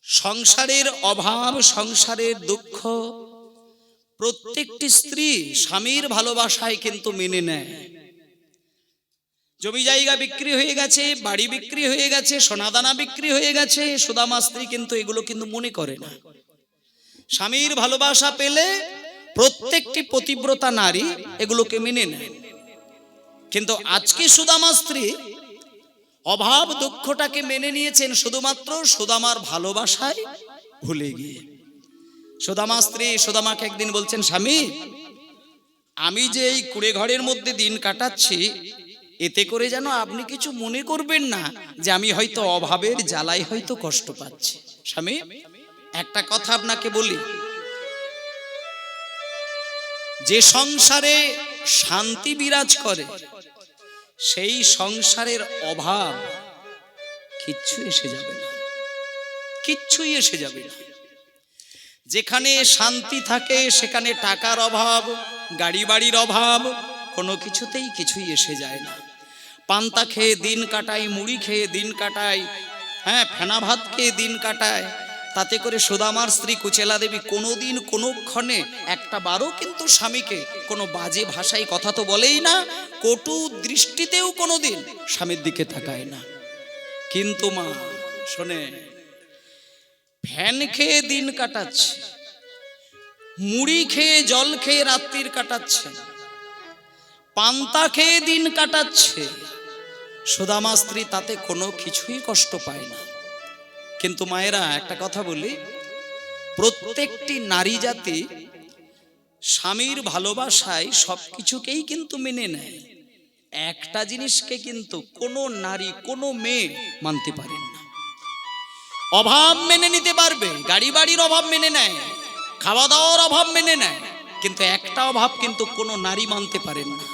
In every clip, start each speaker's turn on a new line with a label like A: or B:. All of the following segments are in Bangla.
A: সংসারের অভাব, সংসারের দুঃখ প্রত্যেকটি স্ত্রী স্বামীর ভালোবাসায় কিন্তু মেনে নেয়। জমি জায়গা বিক্রি হয়ে গেছে, বাড়ি বিক্রি হয়ে গেছে, সোনাদানা বিক্রি হয়ে গেছে, সুদামা স্ত্রী কিন্তু এগুলো কিন্তু মনে করে না। স্বামীর ভালোবাসা পেলে প্রত্যেকটি পতিব্রতা নারী এগুলোকে মেনে নেয়। কিন্তু আজকে সুদামা স্ত্রী অভাব দুঃখটাকে মেনে নিয়েছেন শুধুমাত্র সুদামার ভালোবাসায় ভুলে গিয়ে। সুদামা স্ত্রী সুদামাকে একদিন বলছেন, স্বামী, আমি যে এই কুড়ে ঘরের মধ্যে দিন কাটাচ্ছি, এতে করে যেন আপনি কিছু মনে করবেন না যে আমি হয়তো অভাবের জ্বালায় হয়তো কষ্ট পাচ্ছি। স্বামী, একটা কথা আপনাকে বলি, যে সংসারে শান্তি বিরাজ করে সেই সংসারের অভাব কিচ্ছু এসে যাবে না, কিচ্ছুই এসে যাবে না। যেখানে শান্তি থাকে সেখানে টাকার অভাব, গাড়ি বাড়ির অভাব কোনো কিছুতেই কিছুই এসে যায় না। পান্তা খেয়ে দিন কাটায়, মুড়ি খেয়ে দিন কাটায়, ফেনা ভাত খেয়ে দিন কাটায়। তাতে করে সুদামার স্ত্রী কুচেলা দেবী কোনোদিন কোনোক্ষণে একটা বারও কিন্তু স্বামীকে কোনো বাজে ভাষায় কথা তো বলেই না, কটু দৃষ্টিতেও কোনোদিন স্বামীর দিকে তাকায় না। কিন্তু মা শোনে, ফ্যান খেয়ে দিন কাটাচ্ছে, মুড়ি খেয়ে জল খেয়ে রাত্রির কাটাচ্ছে, পান্তা খেয়ে দিন কাটাচ্ছে, সুদামা স্ত্রী তাতে কোনো কিছুই কষ্ট পায় না। কিন্তু মায়েরা, একটা কথা বলি, প্রত্যেকটি নারী জাতি স্বামীর ভালোবাসায় সবকিছুকেই কিন্তু মেনে নেয়। একটা জিনিসকে কিন্তু কোনো নারী, কোনো মেয়ে মানতে পারেন না। অভাব মেনে নিতে পারবে, গাড়ি বাড়ির অভাব মেনে নেয়, খাওয়া দাওয়ার অভাব মেনে নেয়, কিন্তু একটা অভাব কিন্তু কোনো নারী মানতে পারেন না।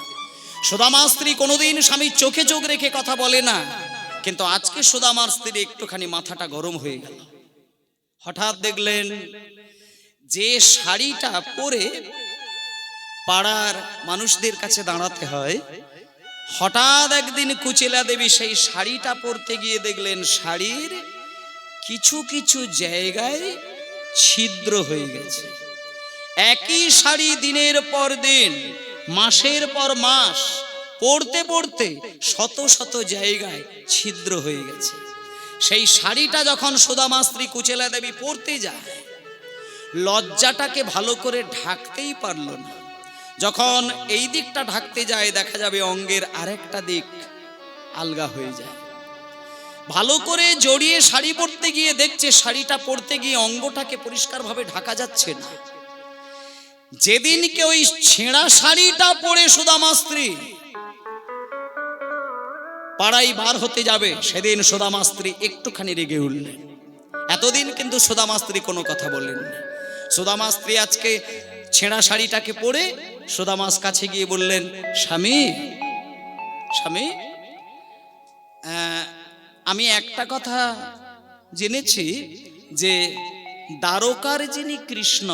A: সুদামা স্ত্রী কোনোদিন স্বামীর চোখে চোখ রেখে কথা বলে না। কিন্তু আজকে সুদামার স্ত্রী একটুখানি মাথাটা গরম হয়ে গেল। হঠাৎ দেখলেন যে শাড়িটা পরে পাড়ার মানুষদের কাছে দাঁড়াতে হয়, হঠাৎ একদিন কুচেলা দেবী সেই শাড়িটা পরতে গিয়ে দেখলেন শাড়ির কিছু কিছু জায়গায় ছিদ্র হয়ে গেছে। একই শাড়ি দিনের পর দিন, মাসের পর মাস পরতে পরতে শত শত জায়গায় ছিদ্র হয়ে গেছে। সেই শাড়িটা যখন সুদামা স্ত্রী কুচেলা দেবী পরতে যায়, লজ্জাটাকে ভালো করে ঢাকতেই পারল না। যখন এই দিকটা ঢাকতে যায়, দেখা যাবে অঙ্গের আরেকটা দিক আলগা হয়ে যায়। ভালো করে জড়িয়ে শাড়ি পরতে গিয়ে দেখছে শাড়িটা পরতে গিয়ে অঙ্গটাকে পরিষ্কারভাবে ঢাকা যাচ্ছে না। যেদিনকে ওই ছেঁড়া শাড়িটা পরে সুদামা স্ত্রী পাড়ায় বার হতে যাবে, সেদিন সুদামা স্ত্রী একটুখানি রেগে উঠলেন। এতদিন কিন্তু সুদামা স্ত্রী কোনো কথা বললেন। সুদামা স্ত্রী আজকে ছেঁড়া শাড়িটাকে পরে সুদামার কাছে গিয়ে বললেন, স্বামী, স্বামী, আমি একটা কথা জেনেছি যে দ্বারকার যিনি কৃষ্ণ,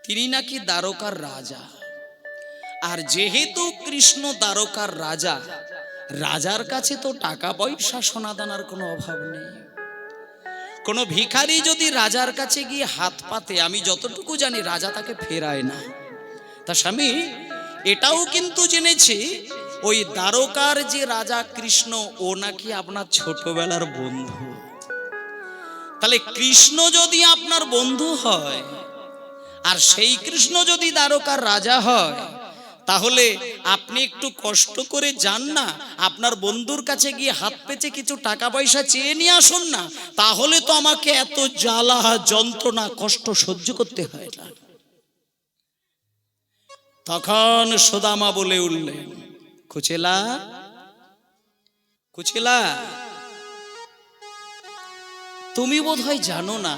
A: তিনি নাকি দ্বারকার রাজা। আর যেহেতু কৃষ্ণ দ্বারকার রাজা, রাজার কাছে তো টাকা পয়সা সোনাদানার কোনো অভাব নেই। কোনো ভিখারি যদি রাজার কাছে গিয়ে হাত পাতে, আমি যতটুকু জানি রাজা তাকে ফেরায় না। তা স্বামী, এটাও কিন্তু জেনেছি ওই দ্বারকার যে রাজা কৃষ্ণ, ও নাকি আপনার ছোটবেলার বন্ধু। তাহলে কৃষ্ণ যদি আপনার বন্ধু হয় আর সেই কৃষ্ণ যদি দ্বারকার রাজা হয়, তাহলে আপনি একটু কষ্ট করে যান না, আপনার বন্ধুর কাছে গিয়ে হাত পেতে কিছু টাকা পয়সা চেয়ে নিয়ে আসুন না, তাহলে তো আমাকে এত জ্বালা যন্ত্রণা কষ্ট সহ্য করতে হয় না। তখন সুদামা বলে উঠলেন, কুচেলা, কুচেলা, তুমি বোধহয় জানো না,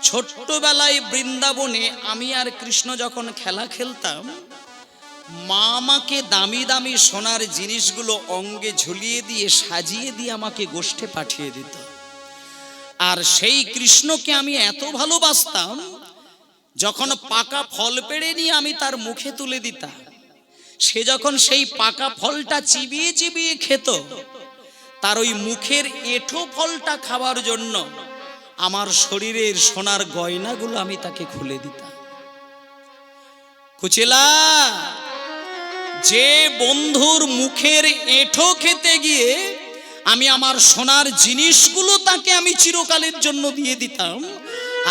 A: ছোট্টবেলায় বৃন্দাবনে আমি আর কৃষ্ণ যখন খেলা খেলতাম, মা আমাকে দামি দামি সোনার জিনিসগুলো অঙ্গে ঝুলিয়ে দিয়ে সাজিয়ে দিয়ে আমাকে গোষ্ঠে পাঠিয়ে দিত। আর সেই কৃষ্ণকে আমি এত ভালোবাসতাম, যখন পাকা ফল পেড়ে নিয়ে আমি তার মুখে তুলে দিতাম, সে যখন সেই পাকা ফলটা চিবিয়ে চিবিয়ে খেত, তার ওই মুখের এঁঠো ফলটা খাওয়ার জন্য আমার শরীরের সোনার গয়নাগুলো আমি তাকে খুলে দিতাম। কুচেলা, যে বন্ধুর মুখের এঁঠো খেতে গিয়ে আমি আমার সোনার জিনিসগুলো তাকে আমি চিরকালের জন্য দিয়ে দিতাম,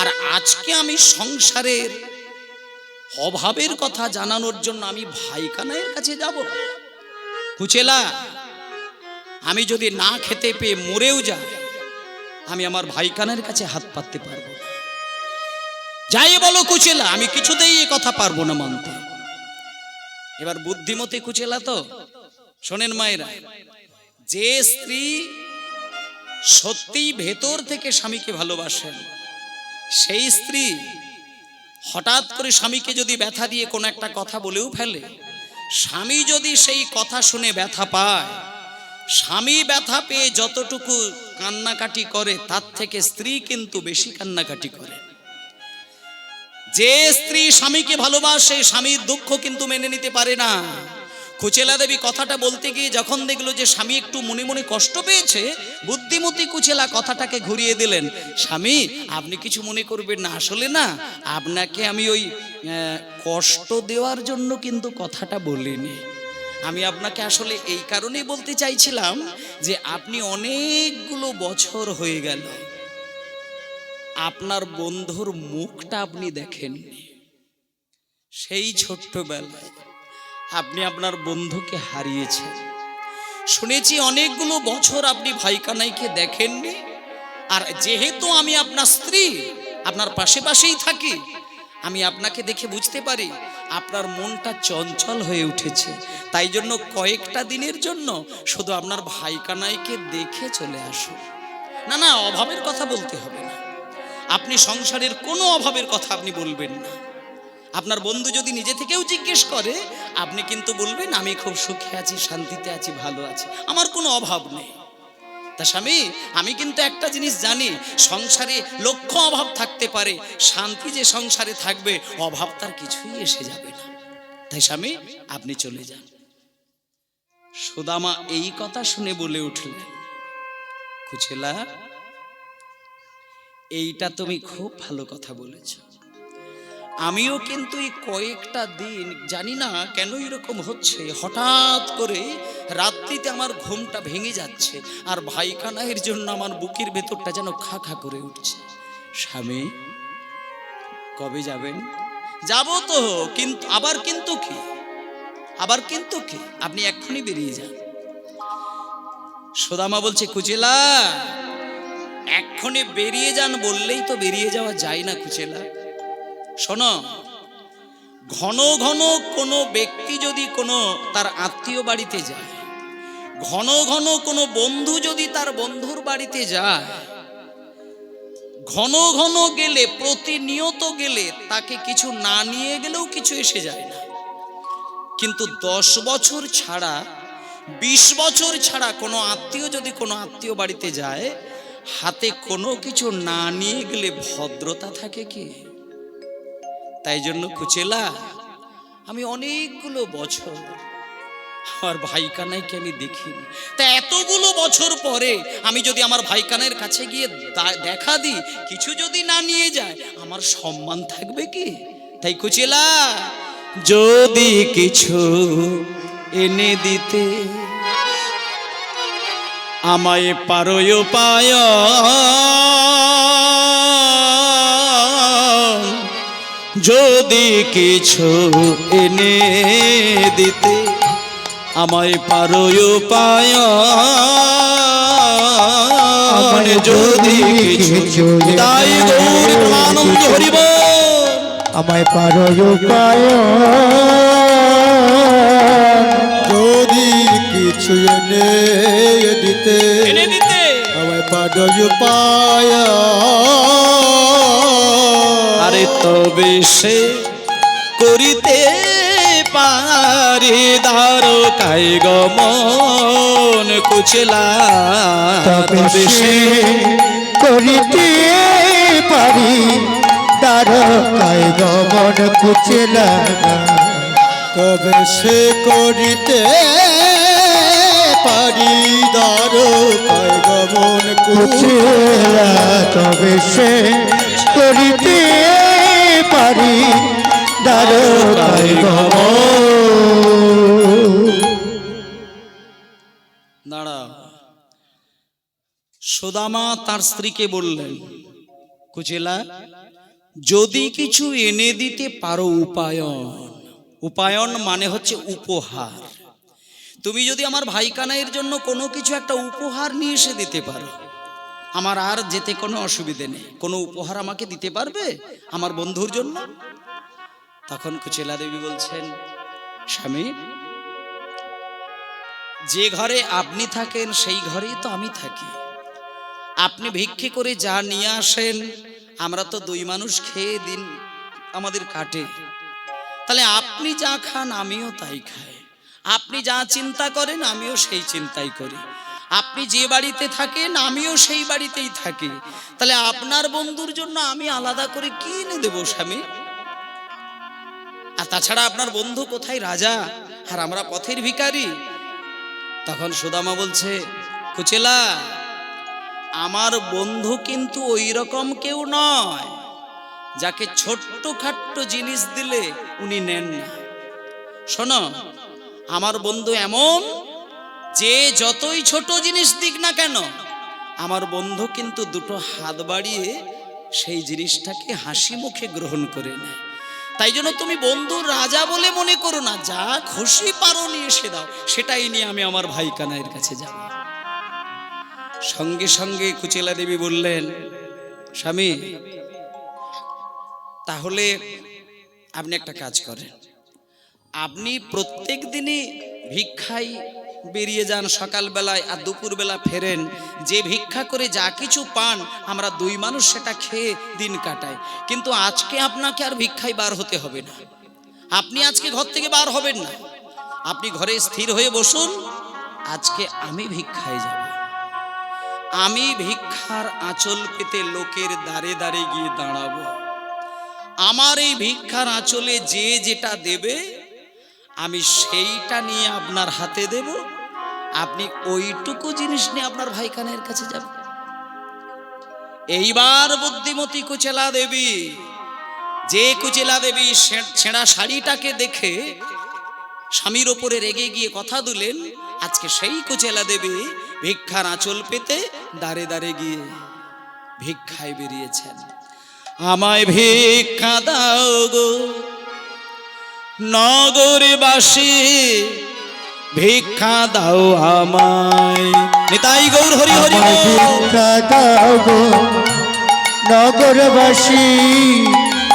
A: আর আজকে আমি সংসারের অভাবের কথা জানানোর জন্য আমি ভাইকানাইয়ের কাছে যাব? কুচেলা, আমি যদি না খেতে পেয়ে মরেও যাই, আমি আমার ভাইকানের কাছে হাত পাততে পারবো না। যাই বলো কুচেলা, আমি কিছুতেই এ কথা পারবো না মানতে। এবার বুদ্ধিমতী কুচেলা তো শোনেন মায়েরা, যে স্ত্রী সত্যি ভেতর থেকে স্বামীকে ভালোবাসেন, সেই স্ত্রী হঠাৎ করে স্বামীকে যদি ব্যথা দিয়ে কোনো একটা কথা বলেও ফেলে, স্বামী যদি সেই কথা শুনে ব্যথা পায়, স্বামী ব্যথা পেয়ে যতটুকু কান্নাকাটি করে তার থেকে স্ত্রী কিন্তু বেশি কান্নাকাটি করে। যে স্ত্রী স্বামীকে ভালোবাসে, স্বামীর দুঃখ কিন্তু মেনে নিতে পারে না। কুচেলা দেবী কথাটা বলতে গিয়ে যখন দেখলো যে স্বামী একটু মনে মনে কষ্ট পেয়েছে, বুদ্ধিমতী কুচেলা কথাটাকে ঘুরিয়ে দিলেন, স্বামী আপনি কিছু মনে করবেন না, আসলে না আপনাকে আমি ওই কষ্ট দেওয়ার জন্য কিন্তু কথাটা বলিনি। আমি আপনাকে আসলে এই কারণেই বলতে চাইছিলাম যে আপনি অনেকগুলো বছর হয়ে গেল আপনার বন্ধুর মুখটা আপনি দেখেননি। সেই ছোট্টবেলায় আপনি আপনার বন্ধুকে হারিয়েছেন। শুনেছি অনেকগুলো বছর আপনি ভাইকানাইকে দেখেননি, আর যেহেতু আমি আপনার স্ত্রী, আপনার পাশে পাশেই থাকি, আমি আপনাকে দেখে বুঝতে পারি আপনার মনটা চঞ্চল হয়ে উঠেছে। তাই জন্য কয়েকটা দিনের জন্য শুধু আপনার ভাইকানাইকে দেখে চলে আসুন। না না, অভাবের কথা বলতে হবে না, আপনি সংসারের কোনো অভাবের কথা আপনি বলবেন না। আপনার বন্ধু যদি নিজে থেকেও জিজ্ঞেস করে, আপনি কিন্তু বলবেন আমি খুব সুখে আছি, শান্তিতে আছি, ভালো আছি, আমার কোনো অভাব নেই। তা স্বামী, আমি কিন্তু একটা জিনিস জানি, সংসারে লক্ষ অভাব থাকতে পারে, শান্তি যে সংসারে থাকবে, অভাব তার কিছুই এসে যাবে না। তাই স্বামী আপনি চলে যান। সুদামা এই কথা শুনে বলে উঠলেন, কুচেলা এইটা তুমি খুব ভালো কথা বলেছ। আমিও কিন্তু এই কয়েকটা দিন জানি না কেন এরকম হচ্ছে, হঠাৎ করে রাত্রিতে আমার ঘুমটা ভেঙে যাচ্ছে, আর ভাইকানাইয়ের জন্য আমার বুকের ভেতরটা যেন খা খা করে উঠছে। স্বামী কবে যাবেন? যাব তো, কিন্তু আবার কিন্তু কি, আবার কিন্তু কি, আপনি এক্ষুনি বেরিয়ে যান। সুদামা বলছে, কুচেলা এক্ষুনি বেরিয়ে যান বললেই তো বেরিয়ে যাওয়া যায় না কুচেলা। শোনো, ঘন ঘন কোনো ব্যক্তি যদি কোনো তার আত্মীয় বাড়িতে যায়, ঘন ঘন কোনো বন্ধু যদি তার বন্ধুর বাড়িতে যায়, ঘন ঘন গেলে, প্রতিনিয়ত গেলে, তাকে কিছু না নিয়ে গেলেও কিছু এসে যায় না। কিন্তু 10 বছর ছাড়া, 20 বছর ছাড়া কোনো আত্মীয় যদি কোনো আত্মীয় বাড়িতে যায়, হাতে কোনো কিছু না নিয়ে গেলে ভদ্রতা থাকে কি? তাই জন্য কুচেলা, আমি অনেকগুলো বছর আমার ভাইকানাইকে আমি দেখিনি। তা এতগুলো বছর পরে আমি যদি আমার ভাইকানের কাছে গিয়ে দেখা দিই, কিছু যদি না নিয়ে যায়, আমার সম্মান থাকবে কি? তাই কুচেলা, যদি কিছু এনে দিতে আমায় পারো পায়, যদি কিছু এনে দিতে আমায় পারো পায়, যদি কিছু, তাই গৌর প্রেমানন্দ হরি বল,
B: আমায় পারো পায়, যদি কিছু এনে দিতে আমায় পারো পায়,
A: আরে তবে সে করিতে পারি দ্বারকায় গমন কুচেলা,
B: তবে সে করিতে পারি দ্বারকায় গমন কুচেলা, তবে সে করিতে পারি দ্বারকায় গমন কুচেলা তবে সে করিতে পারি দ্বারকায় গমন।
A: দাঁড়া। সুদামা তার স্ত্রীকে বললেন, কুচেলা যদি কিছু এনে দিতে পারো উপায়ন, উপায়ন মানে হচ্ছে উপহার। তুমি যদি আমার ভাই কানাইয়ের জন্য কোনো কিছু একটা উপহার নিয়ে এসে দিতে পারো, আমার আর যেতে কোনো অসুবিধে নেই। কোনো উপহার আমাকে দিতে পারবে আমার বন্ধুর জন্য? তখন কুচেলা দেবী বলছেন, স্বামী, যে ঘরে আপনি থাকেন সেই ঘরেই তো আমি থাকি। আপনি ভিক্ষে করে যা নিয়ে আসেন, আমরা তো দুই মানুষ খেয়ে দিন আমাদের কাটে। তাহলে আপনি যা খান আমিও তাই খাই, আপনি যা চিন্তা করেন আমিও সেই চিন্তাই করি, আপনি যে বাড়িতে থাকেন আমিও সেই বাড়িতেই থাকি। তাহলে আপনার বন্ধুর জন্য আমি আলাদা করে কি এনে দেবো স্বামী? আর তাছাড়া আপনার বন্ধু কোথায় রাজা, আর আমরা পথের ভিখারি। তখন সুদামা বলছে, কুচেলা, আমার বন্ধু কিন্তু ওই রকম কেউ নয় যাকে ছোট্ট খাট্ট জিনিস দিলে উনি নেন না। শোনো, আমার বন্ধু এমন যে যতই ছোট জিনিস দিক না কেন, আমার বন্ধু কিন্তু দুটো হাত বাড়িয়ে সেই জিনিসটাকে হাসি মুখে গ্রহণ করে নেয়। তাই জন্য তুমি বন্ধুর রাজা বলে মনে করো না, যা খুশি পারো নিয়ে এসে দাও, সেটাই নিয়ে আমি আমার ভাই কানাইয়ের কাছে যাব। সঙ্গে সঙ্গে কুচেলা দেবী বললেন, স্বামী, তাহলে আপনি একটা কাজ করেন, আপনি প্রত্যেক দিনই ভিক্ষায় বেরিয়ে যান সকালবেলায় আর দুপুরবেলা ফেরেন, যে ভিক্ষা করে যা কিছু পান আমরা দুই মানুষ সেটা খেয়ে দিন কাটাই। কিন্তু আজকে আপনাকে আর ভিক্ষায় বার হতে হবে না, আপনি আজকে ঘর থেকে বার হবেন না, আপনি ঘরে স্থির হয়ে বসুন। আজকে আমি ভিক্ষায় যাব, আমি ভিক্ষার আঁচল পেতে লোকের দ্বারে দ্বারে গিয়ে দাঁড়াবো। আমার এই ভিক্ষার আঁচলে যে যেটা দেবে আমি সেইটা নিয়ে আপনার হাতে দেব, আপনি ওইটুকু জিনিস নিয়ে আপনার ভাই কানাইয়ের কাছে যাবেন। এইবার বুদ্ধিমতী কুচেলা দেবী, যে কুচেলা দেবী ছেঁড়া শাড়িটাকে দেখে স্বামীর ওপরে রেগে গিয়ে কথা দিলেন, আজকে সেই কুচেলা দেবী ভিক্ষার আঁচল পেতে দাঁড়ে দাঁড়ে গিয়ে ভিক্ষায় বেরিয়েছেন। আমায় ভিক্ষা দাও গো নগরবাসী, ভিক্ষা দাও আমায়। নিতাই গৌর হরি হরি বল।
B: ভিক্ষা দাও গো নগরবাসী,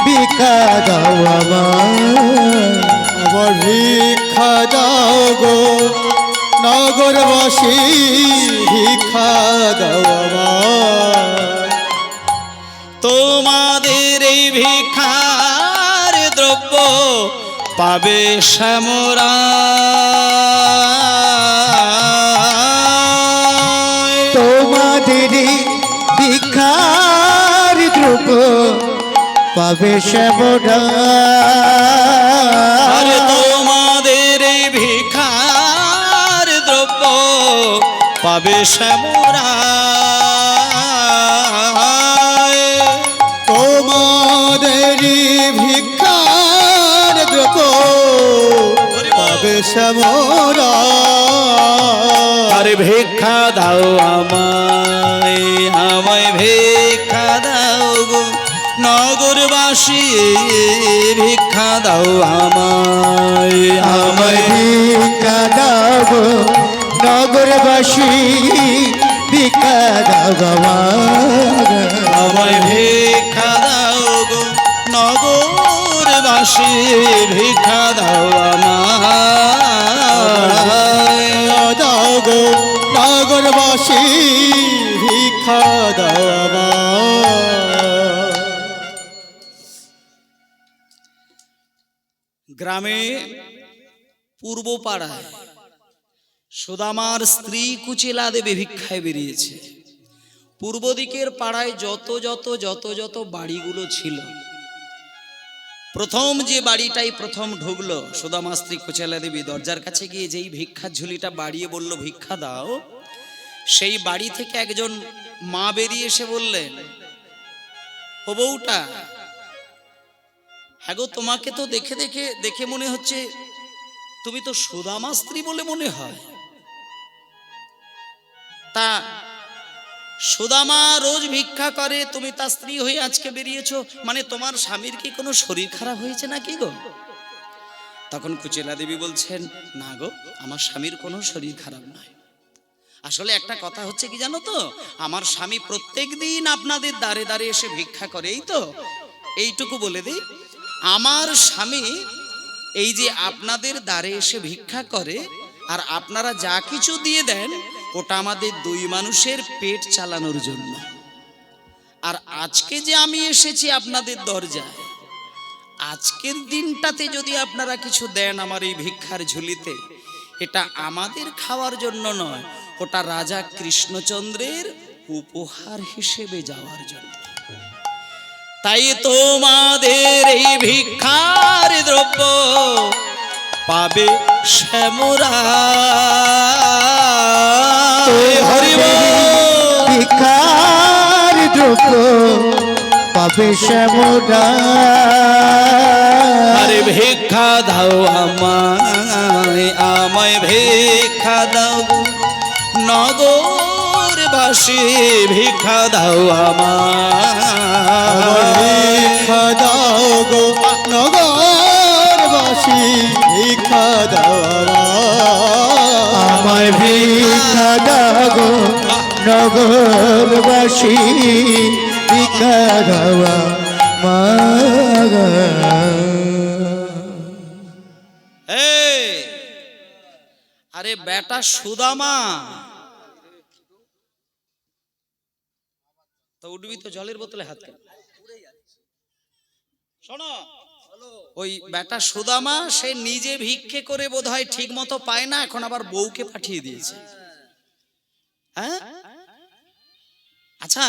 B: ভিক্ষা দাও আমায়। আমার ভিক্ষা দাও গো নগরবাসী, ভিক্ষা দাও আমায়।
A: তোমাদের এই ভিক্ষার দ্রব্য পাবে শ্যামরা,
B: তোমাদের ভিক্ষার দ্রব্য পাবে শ্যামরা।
A: আরে তোমাদের এই ভিক্ষার দ্রব্য পাবে শ্যামরা,
B: তোমাদের ভিক্ষার দ্রব্য পাবে শ্যামরা।
A: আরে ভিক্ষা দাও আমায়, আমায় ভিক্ষা দাও গো নগরবাসী, ভিক্ষা দাও আমায়,
B: আমায়
A: আমায়
B: ভিক্ষা দাও গো নগরবাসী, ভিক্ষা দাও আমায়।
A: আমায় ভিক্ষা দাও গো নগরবাসী, ভিক্ষা দাও আমায়।
B: দাও গো নগরবাসী, ভিক্ষা দাও আমায়।
A: গ্রামে পূর্ব পাড়ায় সুদামার স্ত্রী কুচেলা দেবী ভিক্ষায় বেরিয়েছে। পূর্ব দিকের পাড়ায় যত যত বাড়িগুলো ছিল, প্রথম যে বাড়িটাই প্রথম ঢুকলো, সুদামা স্ত্রী কুচেলা দেবী দরজার কাছে গিয়ে যেই ভিক্ষার ঝুলিটা বাড়িয়ে বলল ভিক্ষা দাও, সেই বাড়ি থেকে একজন মা বেরিয়ে এসে বললেন, ও বউটা, হ্যাঁ গো, তোমাকে তো দেখে মনে হচ্ছে তুমি তো সুদামা স্ত্রী বলে মনে হয়। তা সুদামা রোজ ভিক্ষা করে, তুমি তার স্ত্রী হয়ে আজকে বেরিয়েছো, মানে তোমার স্বামীর কি কোনো শরীর খারাপ হয়েছে নাকি গো? তখন কুচেলা দেবী বলছেন, না গো, আমার স্বামীর কোনো শরীর খারাপ নয়। আসলে একটা কথা হচ্ছে কি জানো তো, আমার স্বামী প্রত্যেক দিন আপনাদের দ্বারে দ্বারে এসে ভিক্ষা করে, এই তো এইটুকু বলে দিই, আমার স্বামী এই যে আপনাদের দ্বারে এসে ভিক্ষা করে আর আপনারা যা কিছু দিয়ে দেন, ওটা আমাদের দুই মানুষের পেট চালানোর জন্য। আর আজকে যে আমি এসেছি আপনাদের দরজায়, আজকের দিনটাতে যদি আপনারা কিছু দেন আমার এই ভিক্ষার ঝুলিতে, এটা আমাদের খাওয়ার জন্য নয়, ওটা রাজা কৃষ্ণচন্দ্রের উপহার হিসেবে যাওয়ার জন্য। তাই তোমাদের এই ভিক্ষার দ্রব্য পাবে শ্যামরা।
B: ভিক্ষার দ্রব্য পাবে শ্যামরা।
A: আরে ভিক্ষা দাও আমায়, আমায় ভিক্ষা দাও নগরবাসী, ভিক্ষা দাও আমায়,
B: ভিক্ষা দাও গো নগরবাসী, ভিক্ষা দাও আমায়, ভিক্ষা দাও গো নগরবাসী, ভিক্ষা দাও
A: এই আরে বেটা সুদামা, তো উঠবি তো জলের বোতলে হাত কেন? শোনো, ওই বেটা সুদামা সে নিজে ভিক্ষে করে বোধহয় ঠিক মতো পায় না, এখন আবার বউকে পাঠিয়ে দিয়েছে। হ্যাঁ, আচ্ছা,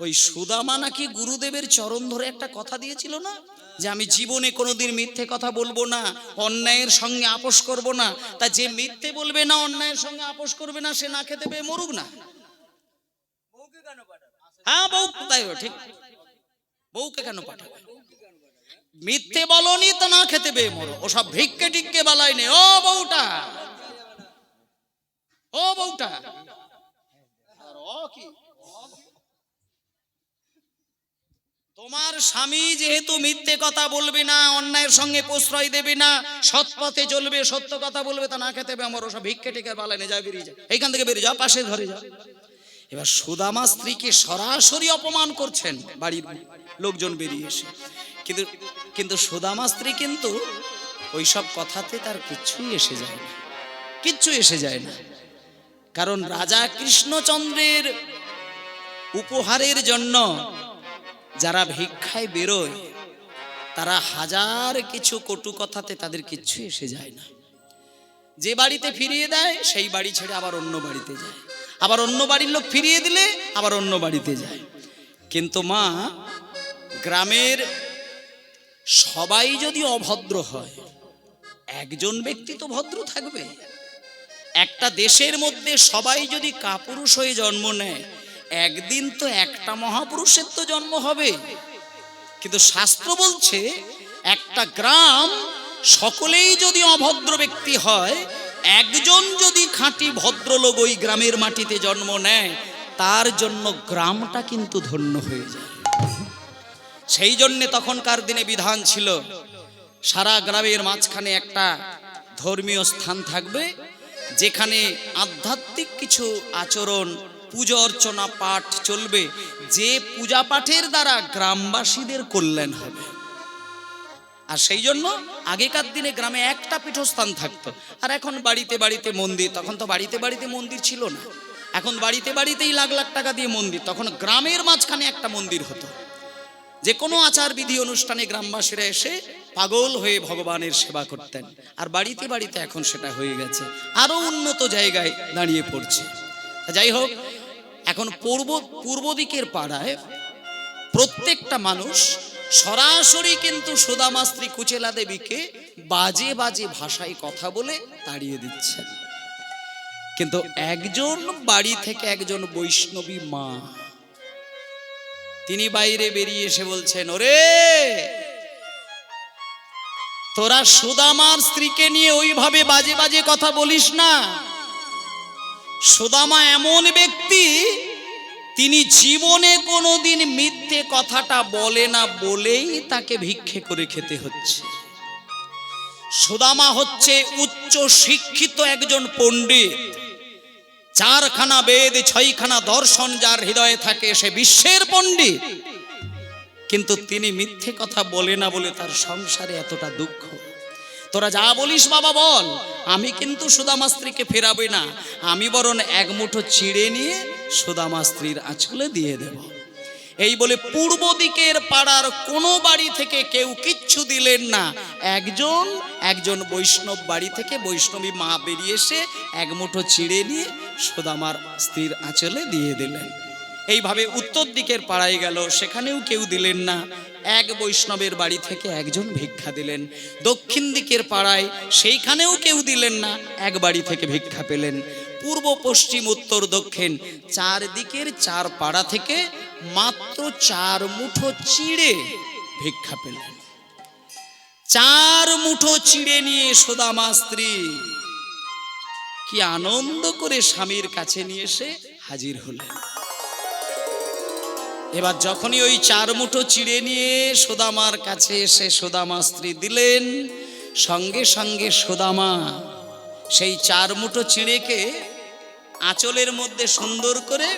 A: ওই সুদামা নাকি গুরুদেবের চরণ ধরে একটা কথা দিয়েছিল না, যে আমি জীবনে কোনোদিন মিথ্যে কথা বলবো না, অন্যায়ের সঙ্গে আপোষ করব না। তা যে মিথ্যে বলবে না, অন্যায়ের সঙ্গে আপোষ করবে না, সে না খেতে পেয়ে মরুক না। হ্যাঁ, বউ তাই ঠিক, বউকে কেন পাঠাবে? মিথ্যে বলনি তো না খেতে পেয়ে মরো, ওসব ভিক্ষে টিক্কে বালাই নেই। ও বউটা, ও বউটা, আর ও কি, তোমার স্বামী যেহেতু মিথ্যে কথা বলবে না, অন্যায়ের সঙ্গে প্রশ্রয় দেবে না, সৎ পথে চলবে, সত্য কথা বলবে, তা না খেতে হবে আমার, ওসব ভিক্ষে টিকে বালাই নেই, যা বেরিয়ে যা, এইখান থেকে বেরিয়ে যাও, পাশের ঘরে যাও। এবার সুদামা স্ত্রীকে সরাসরি অপমান করছেন বাড়ির লোকজন বেরিয়ে এসে, কিন্তু সুদামা স্ত্রী কিন্তু ওইসব কথাতে তার কিচ্ছুই এসে যায় না, কিচ্ছু এসে যায় না। কারণ রাজা কৃষ্ণচন্দ্রের উপহারের জন্য যারা ভিক্ষায় বেরোয়, তারা হাজার কিছু কটু কথাতে তাদের কিচ্ছু এসে যায় না। যে বাড়িতে ফিরিয়ে দেয় সেই বাড়ি ছেড়ে আবার অন্য বাড়িতে যায়, আবার অন্য বাড়ির লোক ফিরিয়ে দিলে আবার অন্য বাড়িতে যায়। কিন্তু মা, গ্রামের সবাই যদি অভদ্র হয়, একজন ব্যক্তি তো ভদ্র থাকবে। একটা দেশের মধ্যে সবাই যদি কাপুরুষ হয়ে জন্ম নেয়, একদিন তো একটা মহাপুরুষের তো জন্ম হবে। কিন্তু শাস্ত্র বলছে, একটা গ্রাম সকলেই যদি অভদ্র ব্যক্তি হয়, একজন যদি খাঁটি ভদ্রলোক ওই গ্রামের মাটিতে জন্ম নেয়, তার জন্য গ্রামটা কিন্তু ধন্য হয়ে যায়। সেই জন্যে তখনকার দিনে বিধান ছিল, সারা গ্রামের মাঝখানে একটা ধর্মীয় স্থান থাকবে, যেখানে আধ্যাত্মিক কিছু আচরণ, পূজা অর্চনা, পাঠ চলবে, যে পূজা পাঠের দ্বারা গ্রামবাসীদের কল্যাণ হবে। আর সেই জন্য আগেকার দিনে গ্রামে একটা পীঠস্থান থাকতো। আর এখন বাড়িতে বাড়িতে মন্দির, তখন তো বাড়িতে বাড়িতে মন্দির ছিল না, এখন বাড়িতে বাড়িতেই লাখ লাখ টাকা দিয়ে মন্দির। তখন গ্রামের মাঝখানে একটা মন্দির হতো, যে কোনো আচার বিধি অনুষ্ঠানে গ্রামবাসীরা এসে পাগল হয়ে ভগবানের সেবা করতেন। আর বাড়িতে বাড়িতে এখন সেটা হয়ে গেছে, আরো উন্নত জায়গায় দাঁড়িয়ে পড়ছে। যাই হোক, এখন পূর্ব দিকের পাড়ায় প্রত্যেকটা মানুষ সরাসরি কিন্তু সুদামা স্ত্রী কুচেলা দেবীকে বাজে বাজে ভাষায় কথা বলে তাড়িয়ে দিচ্ছেন। কিন্তু একজন বাড়ি থেকে একজন বৈষ্ণবী মা, তিনি বাইরে বেরিয়ে এসে বলছেন, ওরে তোরা সুদামার স্ত্রীকে নিয়ে ওইভাবে বাজে বাজে কথা বলিস না। সুদামা এমন ব্যক্তি, তিনি জীবনে কোনোদিন মিথ্যে কথাটা বলে না বলেই তাকে ভিক্ষে করে খেতে হচ্ছে। সুদামা হচ্ছে উচ্চ শিক্ষিত একজন পণ্ডিত, 4খানা বেদ 6খানা দর্শন যার হৃদয়ে থাকে, সে বিশ্বের পণ্ডিত। কিন্তু তিনি মিথ্যে কথা বলে না বলে তার সংসারে এতটা দুঃখ। তোরা যা বলিস বাবা বল, আমি কিন্তু সুদামা স্ত্রীকে ফেরাবই না, আমি বরং এক মুঠো চিড়ে নিয়ে সুদামা স্ত্রীর আঁচলে দিয়ে দেব। এই বলে পূর্ব দিকের পাড়ার কোনো বাড়ি থেকে কেউ কিচ্ছু দিলেন না। একজন বৈষ্ণব বাড়ি থেকে বৈষ্ণবী মা বেরিয়ে এসে এক মুঠো চিড়ে নিয়ে সুদামার স্ত্রীর আঁচলে দিয়ে দিলেন। এইভাবে উত্তর দিকের পাড়ায় গেল, সেখানেও কেউ দিলেন না। এক বৈষ্ণবের বাড়ি থেকে একজন ভিক্ষা দিলেন। দক্ষিণ দিকের পাড়ায়, সেইখানেও কেউ দিলেন না, এক বাড়ি থেকে ভিক্ষা পেলেন। পূর্ব পশ্চিম উত্তর দক্ষিণ 4 দিকের 4 পাড়া থেকে মাত্র 4 মুঠো চিড়ে ভিক্ষা পেলেন। 4 মুঠো চিড়ে নিয়ে সুদামা স্ত্রী কি আনন্দ করে স্বামীর কাছে নিয়ে এসে হাজির হলেন। এবার যখনই ওই 4 মুঠো চিড়ে নিয়ে সুদামার কাছে এসে সুদামা স্ত্রী দিলেন, সঙ্গে সঙ্গে সুদামা সেই 4 মুঠো চিড়েকে আঁচলের মধ্যে সুন্দর করে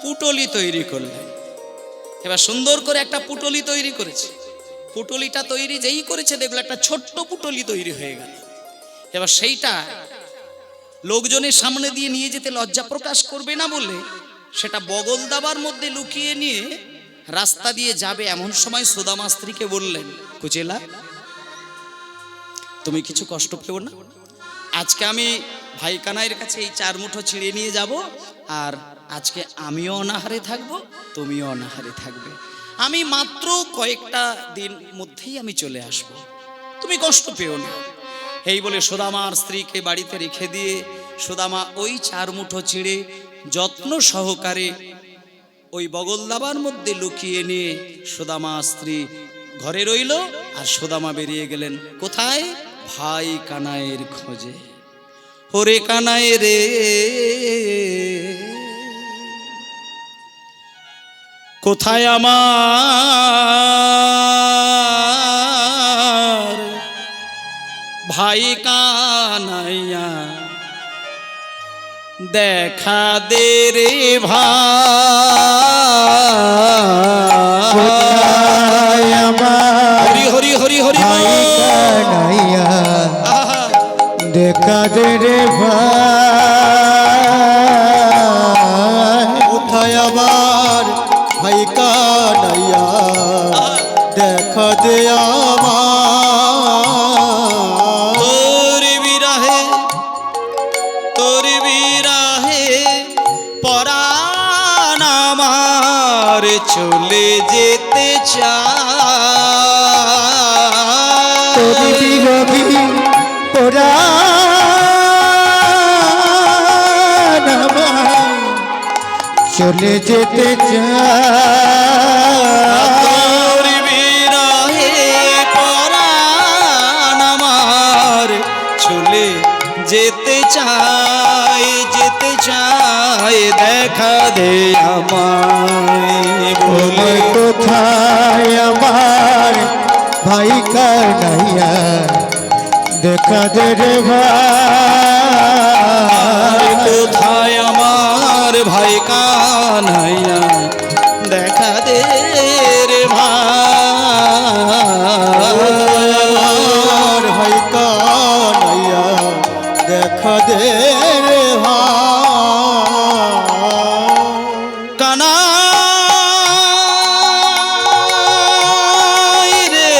A: পুটলি তৈরি করলেন। এবার সুন্দর করে একটা পুটলি তৈরি করেছে। পুটলিটা তৈরি যেই করেছে, দেখলো একটা ছোট্ট পুটলি তৈরি হয়ে গেল। এবার সেইটা লোকজনের সামনে দিয়ে নিয়ে যেতে লজ্জা প্রকাশ করবে না বলে সেটা বগল দাবার মধ্যে লুকিয়ে নিয়ে রাস্তা দিয়ে যাবে। এমন সময় সুদামা স্ত্রীকে বললেন, কুচেলা তুমি কিছু কষ্ট পেও না, আজকে আমি ভাই কানাইয়ের কাছে এই 4 মুঠো চিড়ে নিয়ে যাব, আর আজকে আমিও অনাহারে থাকবো, তুমিও অনাহারে থাকবে। আমি মাত্র কয়েকটা দিন মধ্যেই আমি চলে আসব, তুমি কষ্ট পেও না। এই বলে সুদামার স্ত্রীকে বাড়িতে রেখে দিয়ে সুদামা ওই 4 মুঠো চিড়ে যত্ন সহকারে ওই বগল দাবার মধ্যে লুকিয়ে নিয়ে সুদামা স্ত্রী ঘরে রইল। আর সুদামা বেরিয়ে গেলেন কোথায়? ভাই কানাইয়ের খোঁজে। ওরে কানাই রে, কোথায় আমার ভাই কানাইয়া, দেখা দে রে ভাই আমার। হরি হরি হরি হরি
B: ভাই কানাইয়া, দেখা দে রে ভাই। কোথায় আমার ভাই কানাইয়া, দেখা দে আমার।
A: তোর বিরাহে পরাণ আমার চলে যেতে চায়।
B: তোর বিরহে পরাণ আমার চলে যেতে চায়।
A: তোর বিরহে পরাণ আমার চলে যেতে চাই, যেতে চাই, দেখা দে আমায় বলে।
B: কোথায় আমার ভাই কানাইয়া, দেখা দে রে ভাই।
A: কোথায় আমার ভাই কানাইয়া, দেখা দে রে ভাই।
B: আমার ভাই কানাইয়া, দেখা দে রে ভাই।
A: কানাই রে,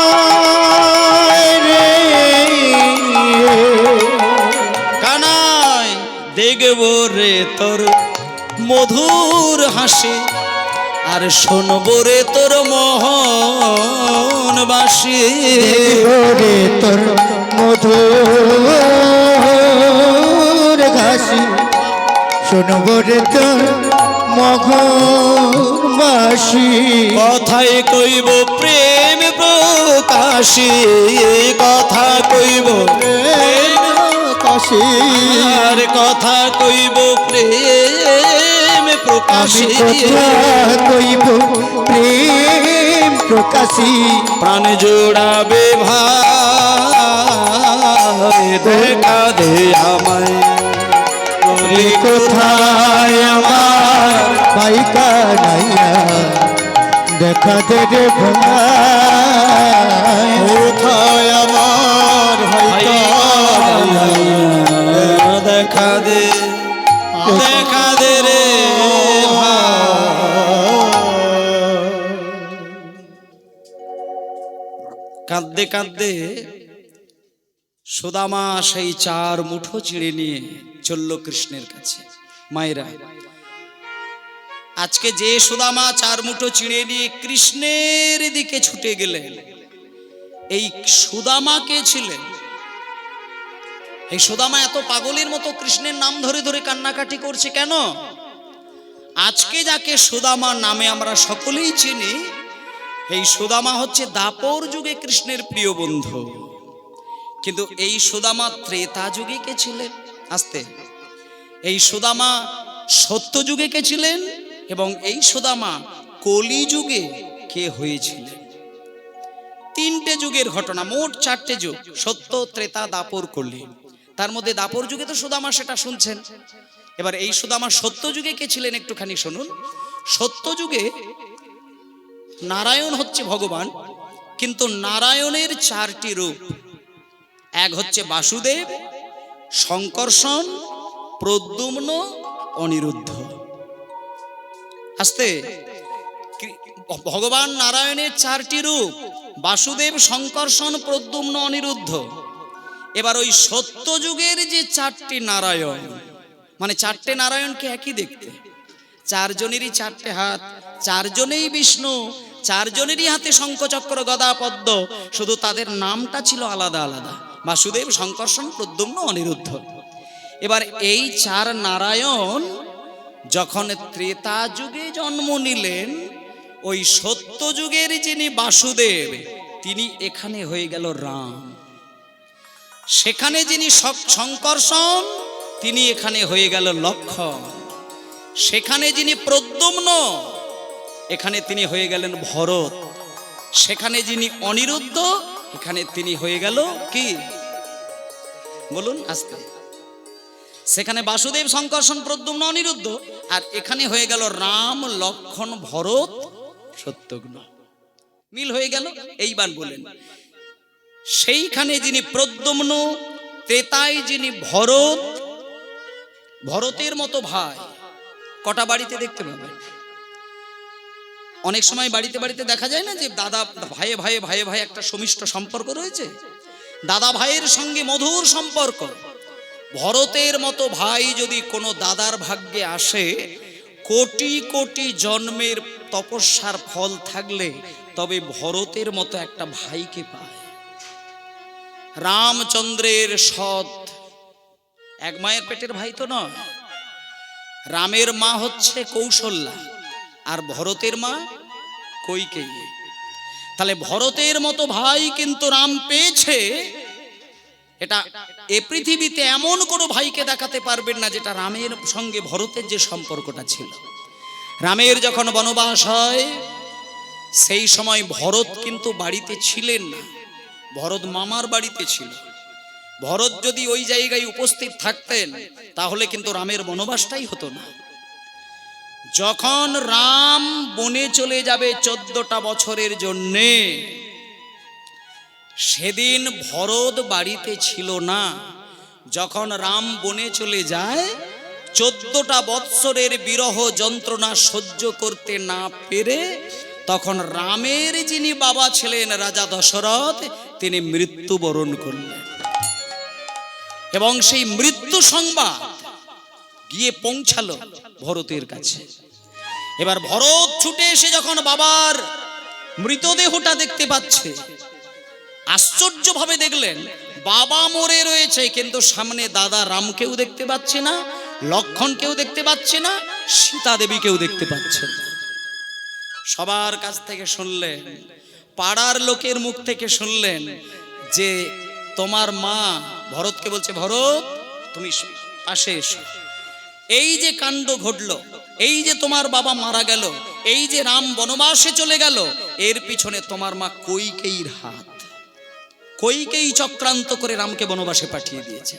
B: কানাই রে,
A: দেখব রে তোর মধুর হাসি, আর শোনবো রে তোর মোহন বাসি।
B: রে তোর মধুর ঘাসি, শুনবো রে তোর মঘন বাসি।
A: কথায় কইব প্রেম প্রকাশী, কথা কইব প্রেম
B: কাশি,
A: আর কথা কইব প্রেম
B: আমি
A: প্রকাশী।
B: কথা কইব প্রেম প্রকাশী।
A: প্রাণ জোড়াবে ভাই, দেখা দে আমায় বলি
B: কোথায় আমার ভাই কানাইয়া, দেখা দে রে ভাই। কোথায় আমার ভাই কানাইয়া,
A: দেখা দে, দেখা দে রে কাঁদতে কাঁদতে সুদামা সেই 4 মুঠো চিড়ে নিয়ে চলল কৃষ্ণের কাছে। মায়েরা, আজকে যে সুদামা 4 মুঠো চিড়ে নিয়ে কৃষ্ণের দিকে ছুটে গেলেন, এই সুদামা কে ছিলেন? এই সুদামা এত পাগলের মতো কৃষ্ণের নাম ধরে ধরে কান্নাকাটি করছে কেন? আজকে যাকে সুদামা নামে আমরা সকলেই চিনি, এই সুদামা হচ্ছে দাপর যুগে কৃষ্ণের প্রিয় বন্ধু। কিন্তু এই সুদামা ত্রেতা যুগে কে ছিলেন? আস্তে, এই সুদামা সত্য যুগে কে ছিলেন এবং এই সুদামা কলি যুগে কে হয়েছিলেন? 3টে যুগের ঘটনা, মোট 4টে যুগ, সত্য, ত্রেতা, দাপর, কলি। তার মধ্যে দাপর যুগে তো সুদামা, সেটা শুনছেন। এবার এই সুদামা সত্য যুগে কে ছিলেন একটুখানি শুনুন। সত্য যুগে নারায়ণ হচ্ছে ভগবান, কিন্তু নারায়ণের 4টি রূপ। এক হচ্ছে বাসুদেব, শঙ্কর্ষণ, প্রদ্যুম্ন, অনিরুদ্ধ। আস্তে, ভগবান নারায়ণের 4টি রূপ, বাসুদেব, শঙ্কর্ষণ, প্রদ্যুম্ন, অনিরুদ্ধ। এবার ওই সত্য যুগের যে 4টি নারায়ণ, মানে 4টে নারায়ণকে একই দেখতে, 4 জনেরই 4টে হাত, 4 জনেই বিষ্ণু, 4 জনেরই হাতে শঙ্খচক্র গদা পদ্ম, শুধু তাদের নামটা ছিল আলাদা আলাদা, বাসুদেব, শঙ্কর্ষণ, প্রদ্যুম্ন, অনিরুদ্ধ। এবার এই 4 নারায়ণ যখন ত্রেতা যুগে জন্ম নিলেন, ওই সত্য যুগের যিনি বাসুদেব, তিনি এখানে হয়ে গেল রাম। সেখানে যিনি শঙ্কর্ষণ, তিনি এখানে হয়ে গেল লক্ষ্মণ। সেখানে যিনি প্রদ্যুম্ন, এখানে তিনি হয়ে গেলেন ভরত। সেখানে যিনি অনিরুদ্ধ, এখানে তিনি হয়ে গেল কি বলুন আস্তে। সেখানে বাসুদেব, শঙ্কর্ষণ, প্রদ্যুম্ন, অনিরুদ্ধ, আর এখানে হয়ে গেল রাম, লক্ষ্মণ, ভরত, শত্রুঘ্ন। মিল হয়ে গেল। এইবার বলেন, সেইখানে যিনি প্রদ্যুম্ন, ত্রেতায় যিনি ভরত, ভরতের মতো ভাই কটা বাড়িতে দেখতে পাবেন? অনেক সময় বাড়িতে বাড়িতে দেখা যায় না যে দাদা ভাইয়ে ভাইয়ে ভাইয়ে ভাই একটা সমিষ্ট সম্পর্ক রয়েছে, দাদা ভাইয়ের সঙ্গে মধুর সম্পর্ক। ভরতের মতো ভাই যদি কোনো দাদার ভাগ্যে আসে, কোটি কোটি জন্মের তপস্যার ফল থাকলে তবে ভরতের মতো একটা ভাইকে পায়। রামচন্দ্রের সৎ, এক মায়ের পেটের ভাই তো নয়। রামের মা হচ্ছে কৌশল্যা, আর ভরতের মা কইকেয়ী। তাহলে ভরতের মতো ভাই কিন্তু রাম পেয়েছে। এটা এ পৃথিবীতে এমন কোনো ভাইকে দেখাতে পারবেন না যেটা রামের সঙ্গে ভরতের যে সম্পর্কটা ছিল। রামের যখন বনবাস হয়, সেই সময় ভরত কিন্তু বাড়িতে ছিলেন না, ভরত মামার বাড়িতে ছিল। ভরত যদি ওই জায়গায় উপস্থিত থাকতেন তাহলে কিন্তু রামের বনবাসটাই হতো না। যখন রাম বনে চলে যাবে 14টা বছরের জন্যে, সেদিন ভরত বাড়িতে ছিল না। যখন রাম বনে চলে যায়, 14টা বৎসরের বিরহ যন্ত্রণা সহ্য করতে না পেরে তখন রামের যিনি বাবা ছিলেন রাজা দশরথ, তিনি মৃত্যুবরণ করলেন। এবং সেই মৃত্যু সংবাদ গিয়ে পৌঁছালো ভরতের কাছে। এবার ভরত ছুটে এসে যখন বাবার মৃতদেহটা দেখতে পাচ্ছে, আশ্চর্যভাবে দেখলেন বাবা মরে রয়েছে, কিন্তু সামনে দাদা রামকেও দেখতে পাচ্ছে না, লক্ষণকেও দেখতে পাচ্ছে না, সীতা দেবীকেও দেখতে পাচ্ছে না। সবার কাছ থেকে শুনলেন, পাড়ার লোকের মুখ থেকে শুনলেন যে তোমার মা, ভরতকে বলছে, ভরত তুমি পাশে এসো, এই যে কাণ্ড ঘটলো, এই যে তোমার বাবা মারা গেল, এই যে রাম বনবাসে চলে গেল, এর পিছনে তোমার মা কইকেয়ীর হাত। কইকেয়ী চক্রান্ত করে রামকে বনবাসে পাঠিয়ে দিয়েছে।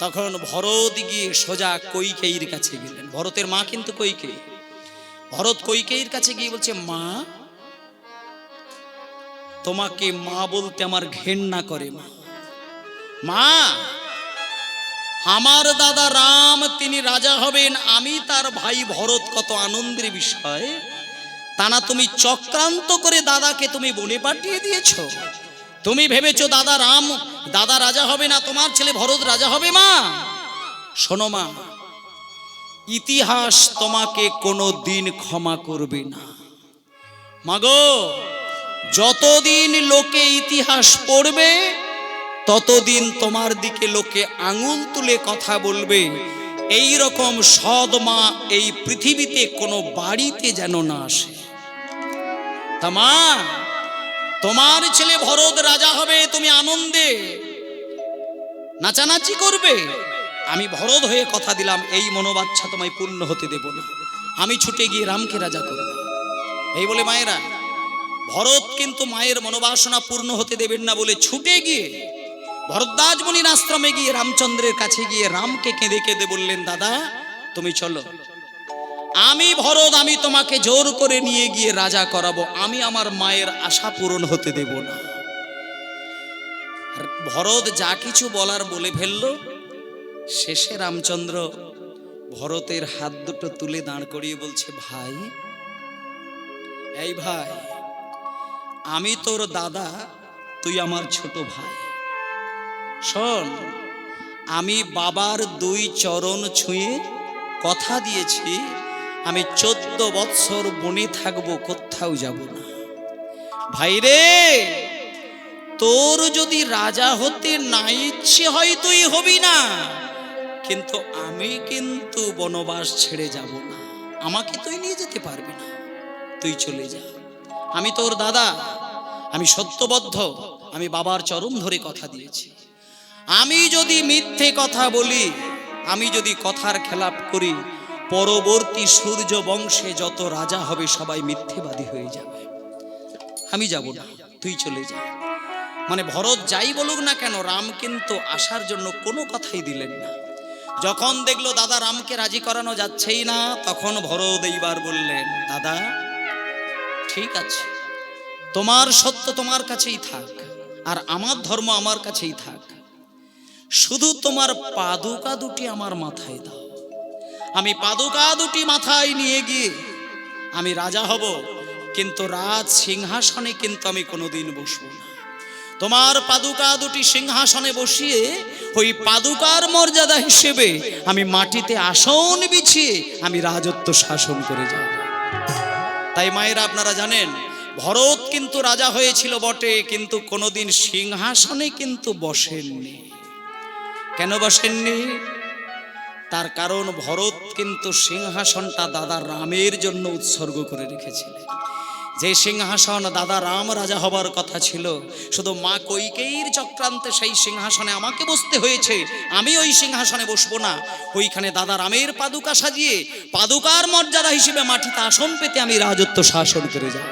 A: তখন ভরত গিয়ে সোজা কইকেয়ীর কাছে গেলেন। ভরতের মা কিন্তু কইকেয়ী। ভরত কইকেয়ীর কাছে গিয়ে বলছে, মা, তোমাকে মা বলতে আমার ঘেন্না করে। মা, মা, আমার দাদা রাম তিনি রাজা হবেন, আমি তার ভাই ভরত, কত আনন্দের বিষয়। তা না তুমি চক্রান্ত করে দাদাকে তুমি বনে পাঠিয়ে দিয়েছো। তুমি ভেবেছো দাদা রাজা হবে না, তোমার ছেলে ভরত রাজা হবে। মা শোনো মা, ইতিহাস তোমাকে কোনো দিন ক্ষমা করবে না। মাগো, যতদিন লোকে ইতিহাস পড়বে ততদিন তোমার দিকে লোকে আঙুল তুলে কথা বলবে। এই রকম সৎ মা এই পৃথিবীতে কোনো বাড়িতে যেন না আসে। তা মা, তোমার ছেলে ভরত রাজা হবে, তুমি আনন্দে নাচানাচি করবে। আমি ভরত হয়ে কথা দিলাম, এই মনোবাচ্ছা তোমায় পূর্ণ হতে দেব না। আমি ছুটে গিয়ে রামকে রাজা করব। এই বলে মায়েরা, ভরত কিন্তু মায়ের মনোবাসনা পূর্ণ হতে দেবেন না বলে ছুটে গিয়ে ভরদ্বাজ মুনির আশ্রমে গিয়ে রামচন্দ্রের কাছে গিয়ে রামকে কেঁদে কেঁদে বললেন, দাদা তুমি চলো, আমি ভরত, আমি তোমাকে জোর করে নিয়ে গিয়ে রাজা করাবো, আমি আমার মায়ের আশা পূরণ হতে দেব না। ভরত যা কিছু বলার বলে ফেলল। শেষে রামচন্দ্র ভরতের হাত দুটো তুলে দাঁড় করিয়ে বলছে, ভাই, এই ভাই, আমি তোর দাদা, তুই আমার ছোট ভাই। শোন, আমি বাবার 2 চরণ ছুঁয়ে কথা দিয়েছি, আমি 14 বৎসর বনে থাকবো, কোথাও যাব না। ভাইরে, তোর যদি রাজা হতে না ইচ্ছে হয় তুই হবি না, কিন্তু আমি কিন্তু বনবাস ছেড়ে যাব না। আমাকে তুই নিয়ে যেতে পারবি না, তুই চলে যা। আমি তোর দাদা, আমি সত্যবদ্ধ, আমি বাবার চরণ ধরে কথা দিয়েছি। আমি যদি মিথ্যে কথা বলি, আমি যদি কথার খেলাপ করি, পরবর্তী সূর্য বংশে যত রাজা হবে সবাই মিথ্যেবাদী হয়ে যাবে। আমি যাব না, তুই চলে যা। মানে ভরত যাই বলুক না কেন, রাম কিন্তু আসার জন্য কোনো কথাই দিলেন না। যখন দেখলো দাদা রামকে রাজি করানো যাচ্ছেই না, তখন ভরত এইবার বললেন, দাদা ঠিক আছে, তোমার সত্য তোমার কাছেই থাক, আর আমার ধর্ম আমার কাছেই থাক। শুধু তোমার পাদুকা দুটি আমার মাথায় দাও, আমি পাদুকা দুটি মাথায় নিয়ে গিয়ে আমি রাজা হব, কিন্তু রাজ সিংহাসনে কিন্তু আমি কোনোদিন বসবো না। তোমার পাদুকা দুটি সিংহাসনে বসিয়ে ওই পাদুকার মর্যাদা হিসেবে আমি মাটিতে আসন বিছিয়ে আমি রাজত্ব শাসন করে যাব। তাই মায়েরা, আপনারা জানেন, ভরত কিন্তু রাজা হয়েছিল বটে, কিন্তু কোনোদিন সিংহাসনে কিন্তু বসেননি। কেন বসেননি? তার কারণ ভরত কিন্তু সিংহাসনটা দাদা রামের জন্য উৎসর্গ করে রেখেছিলেন। যে সিংহাসন দাদা রাম রাজা হবার কথা ছিল, শুধু মা কইকেয়ীর চক্রান্তে সেই সিংহাসনে আমাকে বসতে হয়েছে। আমি ওই সিংহাসনে বসবো না, ওইখানে দাদা রামের পাদুকা সাজিয়ে পাদুকার মর্যাদা হিসেবে মাটিতে আসন পেতে আমি রাজত্ব শাসন করে যাব।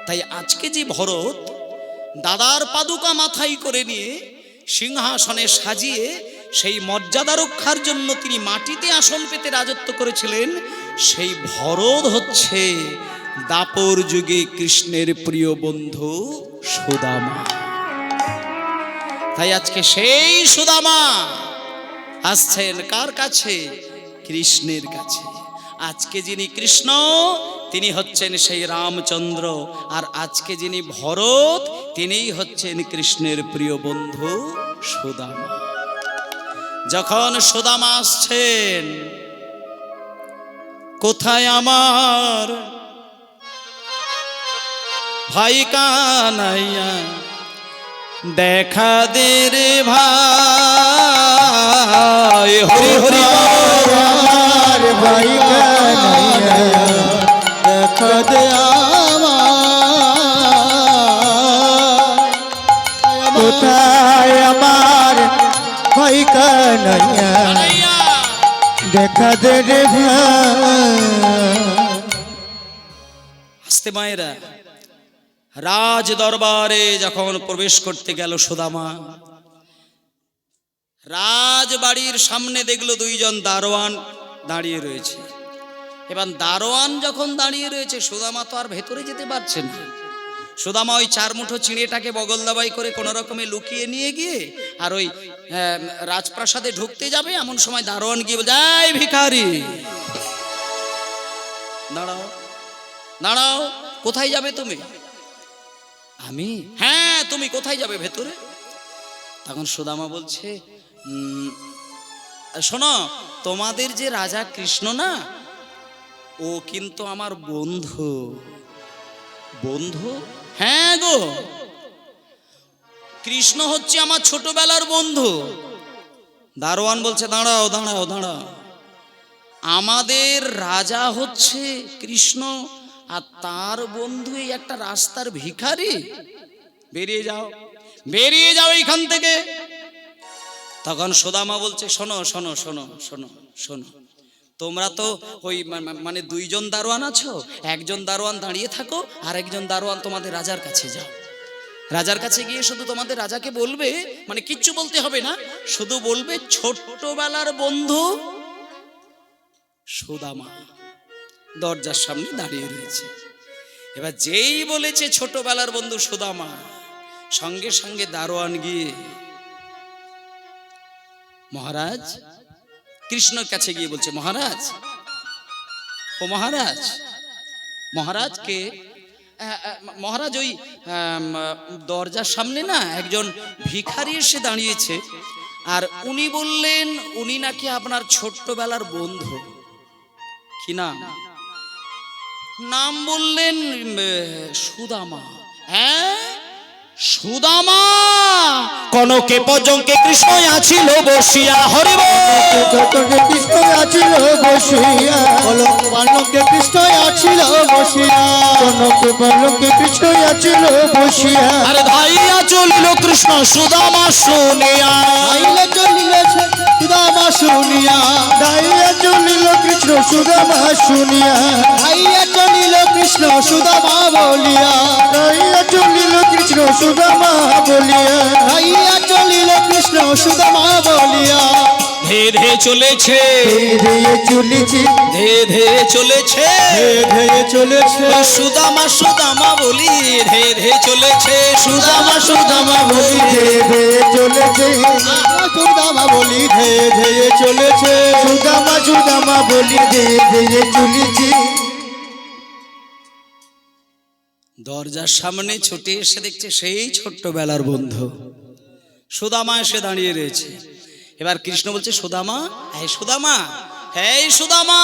A: তাই আজকে যে ভরত দাদার পাদুকা মাথায় করে নিয়ে সিংহাসনে সাজিয়ে সেই মর্যাদা রক্ষার জন্য তিনি মাটিতে আসন পেতে রাজত্ব করেছিলেন, সেই ভরত হচ্ছে দাপর যুগে কৃষ্ণের প্রিয় বন্ধু সুদামা। তাই আজকে সেই সুদামা আসছেন কার কাছে? কৃষ্ণের কাছে। আজকে যিনি কৃষ্ণ, তিনি হচ্ছেন সেই রামচন্দ্র, আর আজকে যিনি ভরত, তিনিই হচ্ছেন কৃষ্ণের প্রিয় বন্ধু সুদামা। যখন সুদামা আসছেন, কোথায় আমার ভাই কানাইয়া, দেখা দে রে ভাই। হরি হরি
B: আমার ভাই কানাইয়া, দেখা দে আমার। কোথায় আমার ভাই কানাইয়া,
A: কানাইয়া।
B: দেখা দে রে ভাই।
A: আস্তে মায়েরা, রাজ দরবারে যখন প্রবেশ করতে গেল সুদামা, রাজবাড়ির সামনে দেখলো দুইজন দারোয়ান দাঁড়িয়ে রয়েছে। এবার দারোয়ান যখন দাঁড়িয়ে রয়েছে, সুদামা তো আর ভেতরে যেতে পারছে না। সুদামা ওই চার মুঠো চিড়েটাকে বগল দাবাই করে কোনো রকমে লুকিয়ে নিয়ে গিয়ে আর ওই রাজপ্রাসাদে ঢুকতে যাবে, এমন সময় দারোয়ান গিয়ে বলে, এই ভিখারি, দাঁড়াও দাঁড়াও, কোথায় যাবে তুমি? আমি? হ্যাঁ, তুমি কোথায় যাবে ভেতরে? তখন সুদামা বলছে, শোনো, তোমাদের যে রাজা কৃষ্ণ না, ও কিন্তু আমার বন্ধু। বন্ধু? হ্যাঁ গো, কৃষ্ণ হচ্ছে আমার ছোটবেলার বন্ধু। দারোয়ান বলছে, দাঁড়াও দাঁড়াও দাঁড়াও, আমাদের রাজা হচ্ছে কৃষ্ণ আর তার বন্ধু এই একটা রাস্তার ভিখারি? বেরিয়ে যাও, বেরিয়ে যাও এইখান থেকে। তখন সুদামা বলছে, শোনো শোনো শোনো শোনো শোনো, তোমরা তো ওই মানে দুইজন দারোয়ান আছো, একজন দারোয়ান দাঁড়িয়ে থাকো আর একজন দারোয়ান তোমাদের রাজার কাছে যাও। রাজার কাছে গিয়ে শুধু তোমাদের রাজাকে বলবে, মানে কিচ্ছু বলতে হবে না, শুধু বলবে ছোট্টবেলার বন্ধু সুদামা দরজার সামনে দাঁড়িয়ে রয়েছে। এবার যেই বলেছে ছোটবেলার বন্ধু সুদামা, সঙ্গে সঙ্গে দারোয়ান গিয়ে মহারাজ কৃষ্ণর কাছে গিয়ে বলছে, মহারাজ, ও মহারাজ, মহারাজ কে? মহারাজ, ওই দরজার সামনে না একজন ভিখারি এসে দাঁড়িয়েছে, আর উনি বললেন উনি নাকি আপনার ছোট্টবেলার বন্ধু। কি নাম? নাম বললেন সুদামা। হ্যাঁ, সুদামা। কনকে পজঙ্কে কৃষ্ণ আছিল বসিয়া। হরি বল।
B: কনকে কৃষ্ণ আছিল বসিয়া, কনকে কৃষ্ণ আছিল বসিয়া, কনকে কনকে কৃষ্ণ আছিল বসিয়া।
A: আরে ধাইয়া চলিল কৃষ্ণ সুদামা শুনিয়া,
B: ধাইয়া চলিল সুদামা শুনিয়া, ধাইয়া চলিল কৃষ্ণ সুদামা শুনিয়া, ধাইয়া চলিল কৃষ্ণ সুদামা বলিয়া, ধাইয়া চলিল কৃষ্ণ সুদামা বলিয়া, ধাইয়া চলিল কৃষ্ণ সুদামা বলিয়া।
A: ধে ধে চলেছে,
B: ধে চলেছে,
A: ধে চলেছে,
B: ধে চলেছে,
A: সুদামা সুদামা বলি ধে ধে চলেছে, সুদামা সুদামা বলি
B: ধে চলেছে, সুদামা বলি ধে চলেছে, সুদামা সুদামা বলি ধে চলেছে।
A: দরজার সামনে ছুটে এসে দেখছে সেই ছোট্টবেলার বন্ধু সুদামা এসে দাঁড়িয়ে রয়েছে। এবার কৃষ্ণ বলছে, সুদামা, এই সুদামা, এই সুদামা,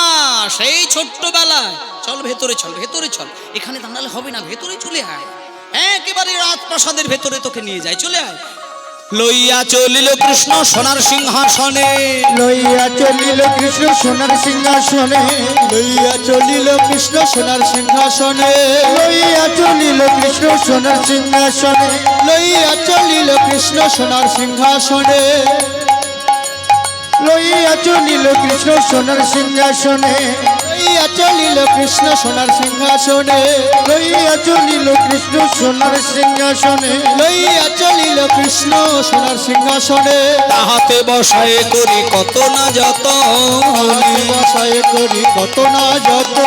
A: সেই ছোট্টবেলায়, চল ভেতরে চল, ভেতরে চল, এখানে দাঁড়ালে হবে না, ভেতরে চলে আয়, একেবারে রাজপ্রাসাদের ভেতরে তোকে নিয়ে যায়, চলে আয়। লইয়া চলিল কৃষ্ণ সোনার সিংহাসনে,
B: লইয়া চলিল কৃষ্ণ সোনার সিংহাসনে, লইয়া চলিল কৃষ্ণ সোনার সিংহাসনে, লইয়া চলিল কৃষ্ণ সোনার সিংহাসনে, লইয়া চলিল কৃষ্ণ সোনার সিংহাসনে, লইয়া চলিল কৃষ্ণ সোনার সিংহাসনে, লইয়া চলিল কৃষ্ণ সোনার সিংহাসনে, লইয়া চলিল কৃষ্ণ সোনার সিংহাসনে, লইয়া চলিল কৃষ্ণ সোনার সিংহাসনে।
A: তাহাতে বসায়ে করি কত না যত,
B: বসায়ে করি কত না যত,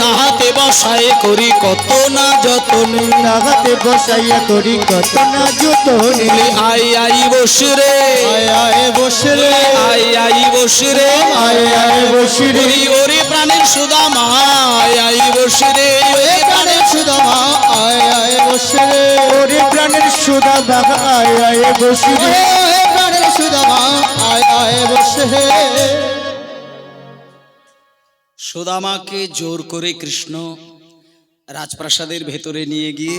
A: তাহাতে বসায়ে করি কত না যতন,
B: তাহাতে বসাইয়া করি কত না যতন।
A: আই আই বসে রে,
B: আয় আয় বসে রে,
A: আই আই বসে রে,
B: আয় আয় বসে রে,
A: ওরে প্রাণের সুদামা, আই আই বসে রে,
B: ওরে প্রাণের সুদামা, আয় আয় বসে রে, ওরে প্রাণের সুদামা, আয় আয় বসে রে, ওরে প্রাণের সুদামা, আয় আয় বসে
A: সুদামাকে জোর করে কৃষ্ণ রাজপ্রাসাদের ভেতরে নিয়ে গিয়ে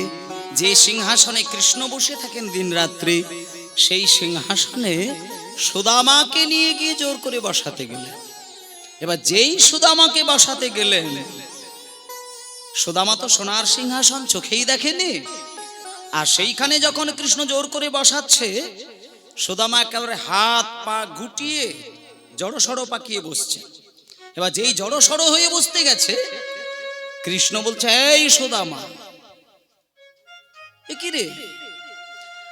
A: যে সিংহাসনে কৃষ্ণ বসে থাকেন দিন রাত্রি, সেই সিংহাসনে সুদামাকে নিয়ে গিয়ে জোর করে বসাতে গেলেন। এবার যেই সুদামাকে বসাতে গেলেন, সুদামা তো সোনার সিংহাসন চোখেই দেখেনি, আর সেইখানে যখন কৃষ্ণ জোর করে বসাচ্ছে, সুদামা একেবারে হাত পা গুটিয়ে জড়সড় পাকিয়ে বসছে। এবার যেই জড়সড় হয়ে বসতে গেছে, কৃষ্ণ বলছে, এই সুদামা, এ কি রে,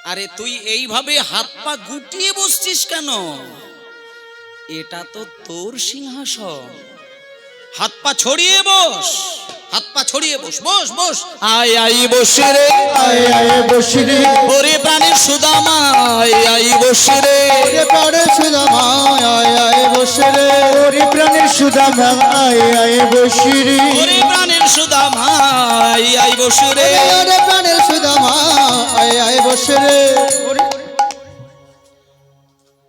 A: আরে তুই এইভাবে হাত পা গুটিয়ে বসছিস কেন? এটা তো তোর সিংহাসন, হাত পা ছড়িয়ে বস, হাত পা ছড়িয়ে বস, বস বস, আয় আয় বসে রে,
B: আয় আয় বসে রে,
A: ওরে প্রাণের সুদামা, আয় আয় বসে রে,
B: ওরে প্রাণের সুদামা আয় আয় বসে রে, ওরে প্রাণের সুদামা আয় আয় বসে রে,
A: ওরে প্রাণের সুদামা আয় আয় বসে রে,
B: ওরে প্রাণের সুদামা আয় আয় বসে রে।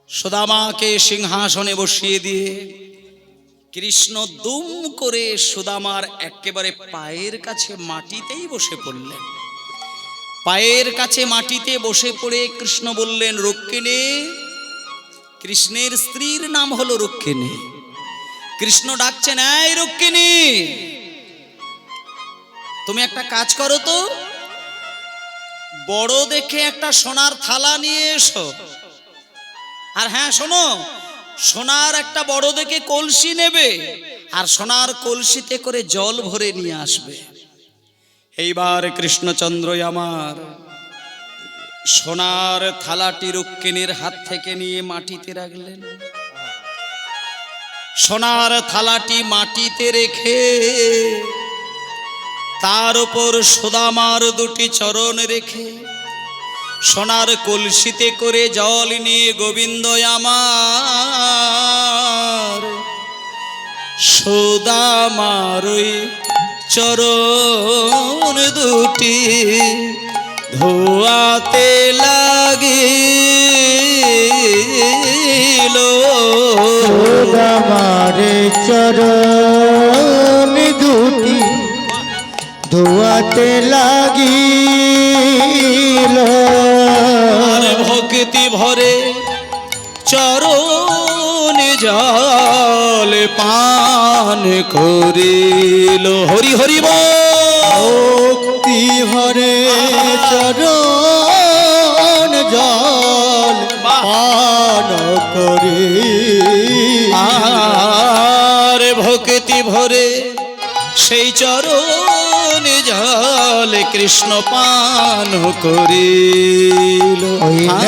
A: সুদামাকে সিংহাসনে বসিয়ে দিয়ে কৃষ্ণ দুম করে সুদামার একেবারে পায়ের কাছে মাটিতেই বসে পড়লেন। পায়ের কাছে মাটিতে বসে পড়ে কৃষ্ণ বললেন, রুক্মিণী। কৃষ্ণের স্ত্রীর নাম হলো রুক্মিণী। কৃষ্ণ ডাকছেন, এই রুক্মিণী, তুমি একটা কাজ করো তো, বড় দেখে একটা সোনার থালা নিয়ে এসো, আর হ্যাঁ শোনো, সোনার একটা বড় দেখে কলসি নেবে, আর সোনার কলসিতে করে জল ভরে নিয়ে আসবে। এইবার কৃষ্ণচন্দ্র আমার সোনার থালাটি রুক্মিণীর হাত থেকে নিয়ে মাটিতে রাখলেন। সোনার থালাটি মাটিতে রেখে তার উপর সুদামার দুটি চরণ রেখে সোনার কলসিতে করে জল নিয়ে গোবিন্দ আমার সুদামার ওই চরণ দুটি ধোয়াতে লাগিল,
B: সুদামার চরণ দুটি ধোয়াতে লাগিল,
A: আর ভক্তি ভরে চরণ জল পান করিল। হরি হরি
B: ভক্তি ভরে চরণ জল পান করি,
A: আর ভক্তি ভরে সেই চরণ জল কৃষ্ণ পান করিল।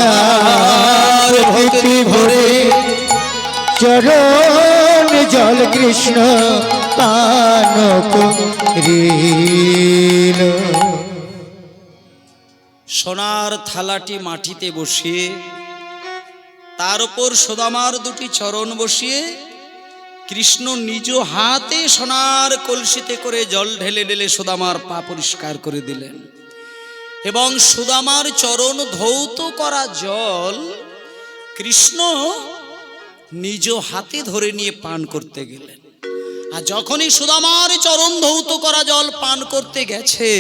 A: আর
B: ভক্তি ভরে চরণ জল কৃষ্ণ পান করিল।
A: সোনার থালাটি মাটিতে বসিয়ে তার উপর সুদামার দুটি চরণ বসিয়ে কৃষ্ণ নিজ হাতে সোনার কলসিতে করে জল ঢেলে ঢেলে সুদামার পা পরিষ্কার করে দিলেন, এবং সুদামার চরণ ধৌত করা জল কৃষ্ণ নিজ হাতে ধরে নিয়ে পান করতে গেলেন। আর যখনই সুদামার চরণ ধৌত করা জল পান করতে গেছে,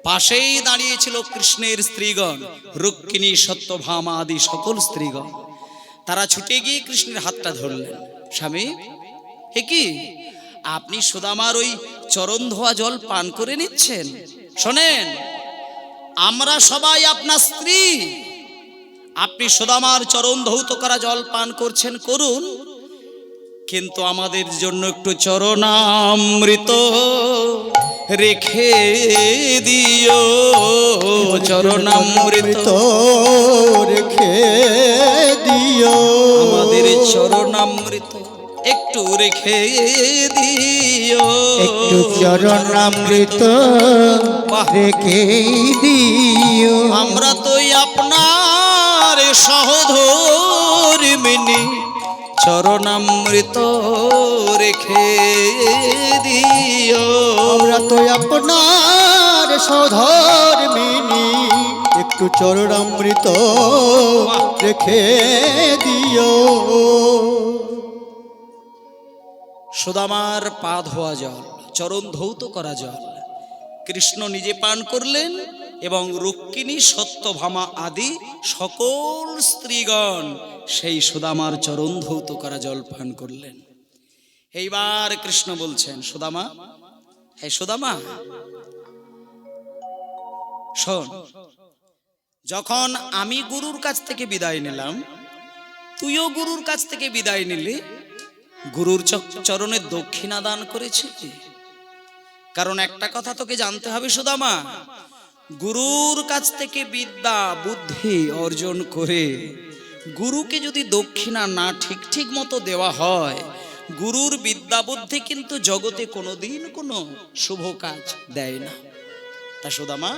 A: পাশেই দাঁড়িয়েছিল কৃষ্ণের স্ত্রীগণ, রুক্মিণী, সত্যভামা আদি সকল স্ত্রীগণ। তারা ছুটে গিয়ে কৃষ্ণের হাতটা ধরলেন। স্বামী, হে কি, আপনি সুদামার ওই চরণ ধোয়া জল পান করে নিচ্ছেন? শোনেন, আমরা সবাই আপনার স্ত্রী, আপনি সুদামার চরণ ধৌত করা জল পান করছেন, করুন, কিন্তু আমাদের জন্য একটু চরণামৃত রেখে দিও, চরণামৃত
B: রেখে দিও,
A: আমাদের চরণামৃত একটু রেখে দিও,
B: একটু চরণামৃত রেখে দিও।
A: আমরা তো আপনার সহধর্মিণী, চরণামৃত রেখে দিও,
B: আমরা তো আপনার সধর্মিনী, একটু চরণামৃত রেখে দিও।
A: সুদামার পা ধোয়া জল, চরণ ধৌত করা জল কৃষ্ণ নিজে পান করলেন এবং রুক্মিণী, সত্যভামা আদি সকল স্ত্রীগণ সেই সুদামার চরণ ধৌত করা জল পান করলেন। এইবার কৃষ্ণ বলছেন, সুদামা, হে সুদামা শোন, যখন আমি গুরুর কাছ থেকে বিদায় নিলাম, তুইও গুরুর কাছ থেকে বিদায় নিলি, গুরুর চরণে দক্ষিণা দান করেছিলি। কারণ একটা কথা তোকে জানতে হবে সুদামা, গুরুর কাছ থেকে বিদ্যা বুদ্ধি অর্জন করে গুরুকে যদি দক্ষিণা না ঠিক মতো দেওয়া হয়, গুরুর বিদ্যা বুদ্ধি কিন্তু জগতে কোনোদিন কোনো শুভ কাজ দেয় না। তা সুদামা,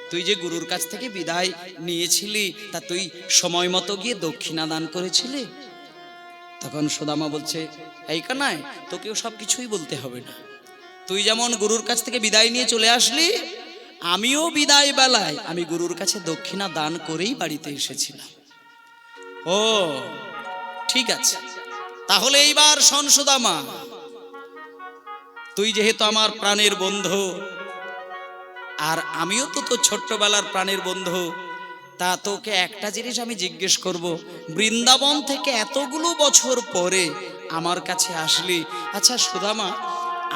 A: তুই যে গুরুর কাছ থেকে বিদায় নিয়েছিলি, তা তুই সময় মতো গিয়ে দক্ষিণা দান করেছিলি? তখন সুদামা বলছে, এই কানাই, তোকেও সব কিছুই বলতে হবে না। তুই যেমন গুরুর কাছ থেকে বিদায় নিয়ে চলে আসলি, আমিও বিদায় বেলায় আমি গুরুর কাছে দক্ষিণা দান করেই বাড়িতে এসেছিলাম। ও ঠিক আছে, তাহলে এইবার শোন সুদামা, তুই যেহেতু আমার প্রাণের বন্ধু আর আমিও তো তোর ছোট্টবেলার প্রাণের বন্ধু, তা তোকে একটা জিনিস আমি জিজ্ঞেস করব, বৃন্দাবন থেকে এতগুলো বছর পরে আমার কাছে আসলি, আচ্ছা সুদামা,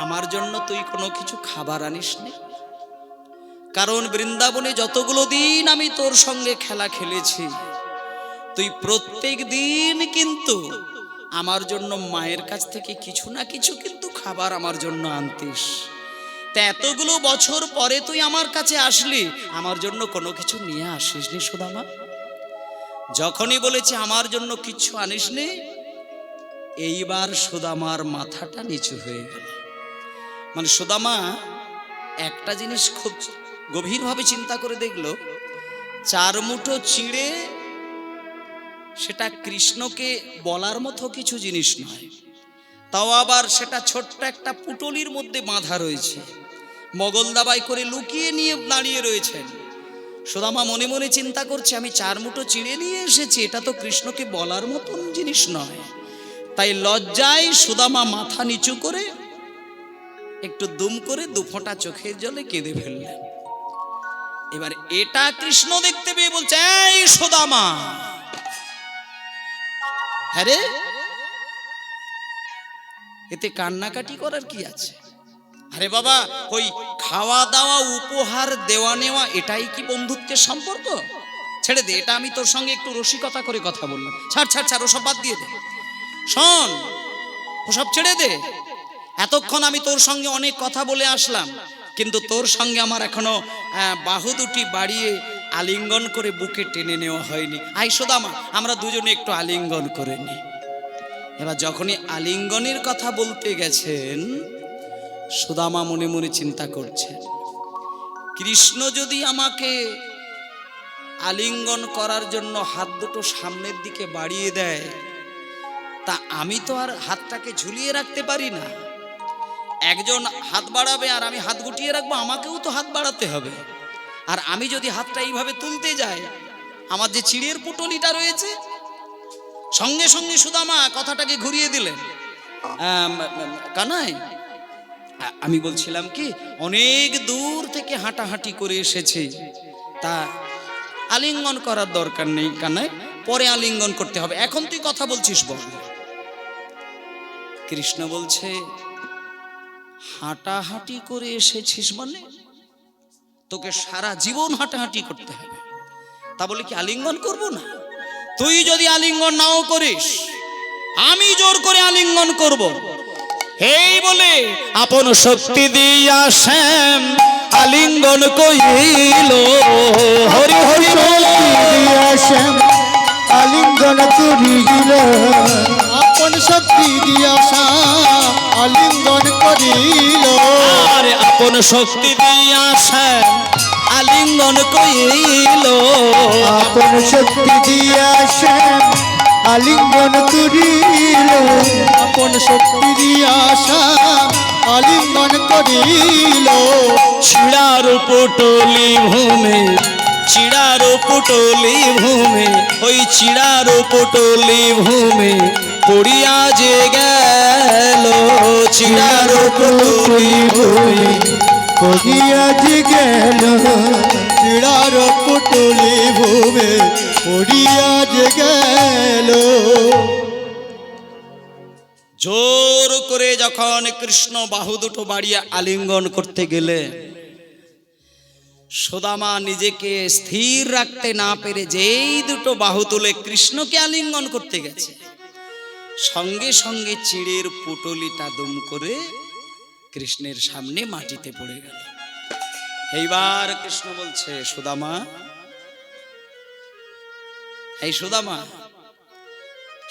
A: আমার জন্য তুই কোনো কিছু খাবার আনিস নি? কারণ বৃন্দাবনে যতগুলো দিন আমি তোর সঙ্গে খেলা খেলেছি, তুই প্রত্যেক দিন কিন্তু আমার জন্য মায়ের কাছ থেকে কিছু না কিছু কিন্তু খাবার আমার জন্য আনতিস। তা এতগুলো বছর পরে তুই আমার কাছে আসলি, আমার জন্য কোনো কিছু নিয়ে আসিস নি সুদামা? যখনই বলেছে আমার জন্য কিছু আনিস নি, এইবার সুদামার মাথাটা নিচু হয়ে গেল। মানে সুদামা একটা জিনিস খুব গভীরভাবে চিন্তা করে দেখলো, 4 মুঠো চিড়ে সেটা কৃষ্ণকে বলার মতো কিছু জিনিস নয়, তাও আবার সেটা ছোট্ট একটা পুটলির মধ্যে বাঁধা রয়েছে, মগল দাবাই করে লুকিয়ে নিয়ে দাঁড়িয়ে রয়েছেন। সুদামা মনে মনে চিন্তা করছে, আমি 4 মুঠো চিড়ে নিয়ে এসেছি, এটা তো কৃষ্ণকে বলার মতন জিনিস নয়। তাই লজ্জায় সুদামা মাথা নিচু করে একটু দুম করে 2 ফোঁটা চোখের জলে কেঁদে ফেললেন। এবার এটা কৃষ্ণ দেখতে পেয়ে বলছে, এই সুদামা, হ্যাঁ রে, এতে কান্নাকাটি করার কি আছে? আরে বাবা, ওই খাওয়া দাওয়া উপহার দেওয়া নেওয়া এটাই কি বন্ধুত্বের সম্পর্ক? ছেড়ে দে, এটা আমি তোর সঙ্গে একটু রসিকতা করে কথা বললাম, ছাড় ওসব বাদ দিয়ে দে। শোন, ওসব ছেড়ে দে। এতক্ষণ আমি তোর সঙ্গে অনেক কথা বলে আসলাম, কিন্তু তোর সঙ্গে আমার এখনো বাহু দুটি বাড়িয়ে আলিঙ্গন করে বুকে টেনে নেওয়া হয়নি। আই সুদামা, আমরা দুজনে একটু আলিঙ্গন করে নি। এবার যখনই আলিঙ্গনের কথা বলতে গেছেন, সুদামা মনে মনে চিন্তা করছেন, কৃষ্ণ যদি আমাকে আলিঙ্গন করার জন্য হাত দুটো সামনের দিকে বাড়িয়ে দেয়, তা আমি তো আর হাতটাকে ঝুলিয়ে রাখতে পারি না। একজন হাত বাড়াবে আর আমি হাত গুটিয়ে রাখবো, আমাকেও তো হাত বাড়াতে হবে। আর আমি যদি হাতটা এইভাবে তুলতে যাই, আমার যে চিড়ের পুটলিটা রয়েছে, সঙ্গে সঙ্গে সুদামা কথাটাকে ঘুরিয়ে দিলেন, কানাই, আমি বলছিলাম কি, অনেক দূর থেকে হাঁটাহাঁটি করে এসেছে, তা আলিঙ্গন করার দরকার নেই কানাই, পরে আলিঙ্গন করতে হবে, এখন তুই কথা বলছিস বল। কৃষ্ণ বলছে, হাঁটাহাঁটি করে এসেছিস মানে তোকে সারা জীবন হাঁটাহাঁটি করতে হবে, তা বলে কি আলিঙ্গন করব না? তুই যদি আলিঙ্গন নাও করিস, আমি জোর করে আলিঙ্গন করব। এই বলে আপন শক্তি দিয়া শ্যাম আলিঙ্গন কইল, হরি হরি
B: দিয়া শ্যাম আলিঙ্গন করিল, আপন শক্তি দিয়া শ্যাম আলিঙ্গন করিল,
A: আরে আপন শক্তি দিয়া শ্যাম আলিঙ্গন কইল,
B: আপন শক্তি দিয়া শ্যাম আলিঙ্গন করিল, আপন শক্তি দিয়া শ্যাম আলিঙ্গন করিল,
A: ছিড়ার পুটলি ভূমে চিড়ার পুটলি ভূমে, ওই চিড়ার পুটলি ভূমে পড়িয়া যে গেল, চিড়ার পুটলি ভূমে
B: পড়িয়া যে গেল, চিড়ার পুটলি ভূমে পড়িয়া যে গেল।
A: জোর করে যখন কৃষ্ণ বাহু দুটো বাড়িয়ে আলিঙ্গন করতে গেলে, সুদামা নিজেকে স্থির রাখতে না পেরে যেই দুটো বাহু তুলে কৃষ্ণকে আলিঙ্গন করতে গেছে, সঙ্গে সঙ্গে চিড়ের পুটলিটা দুম করে কৃষ্ণের সামনে মাটিতে পড়ে গেল। এইবার কৃষ্ণ বলছে, সুদামা, এই সুদামা,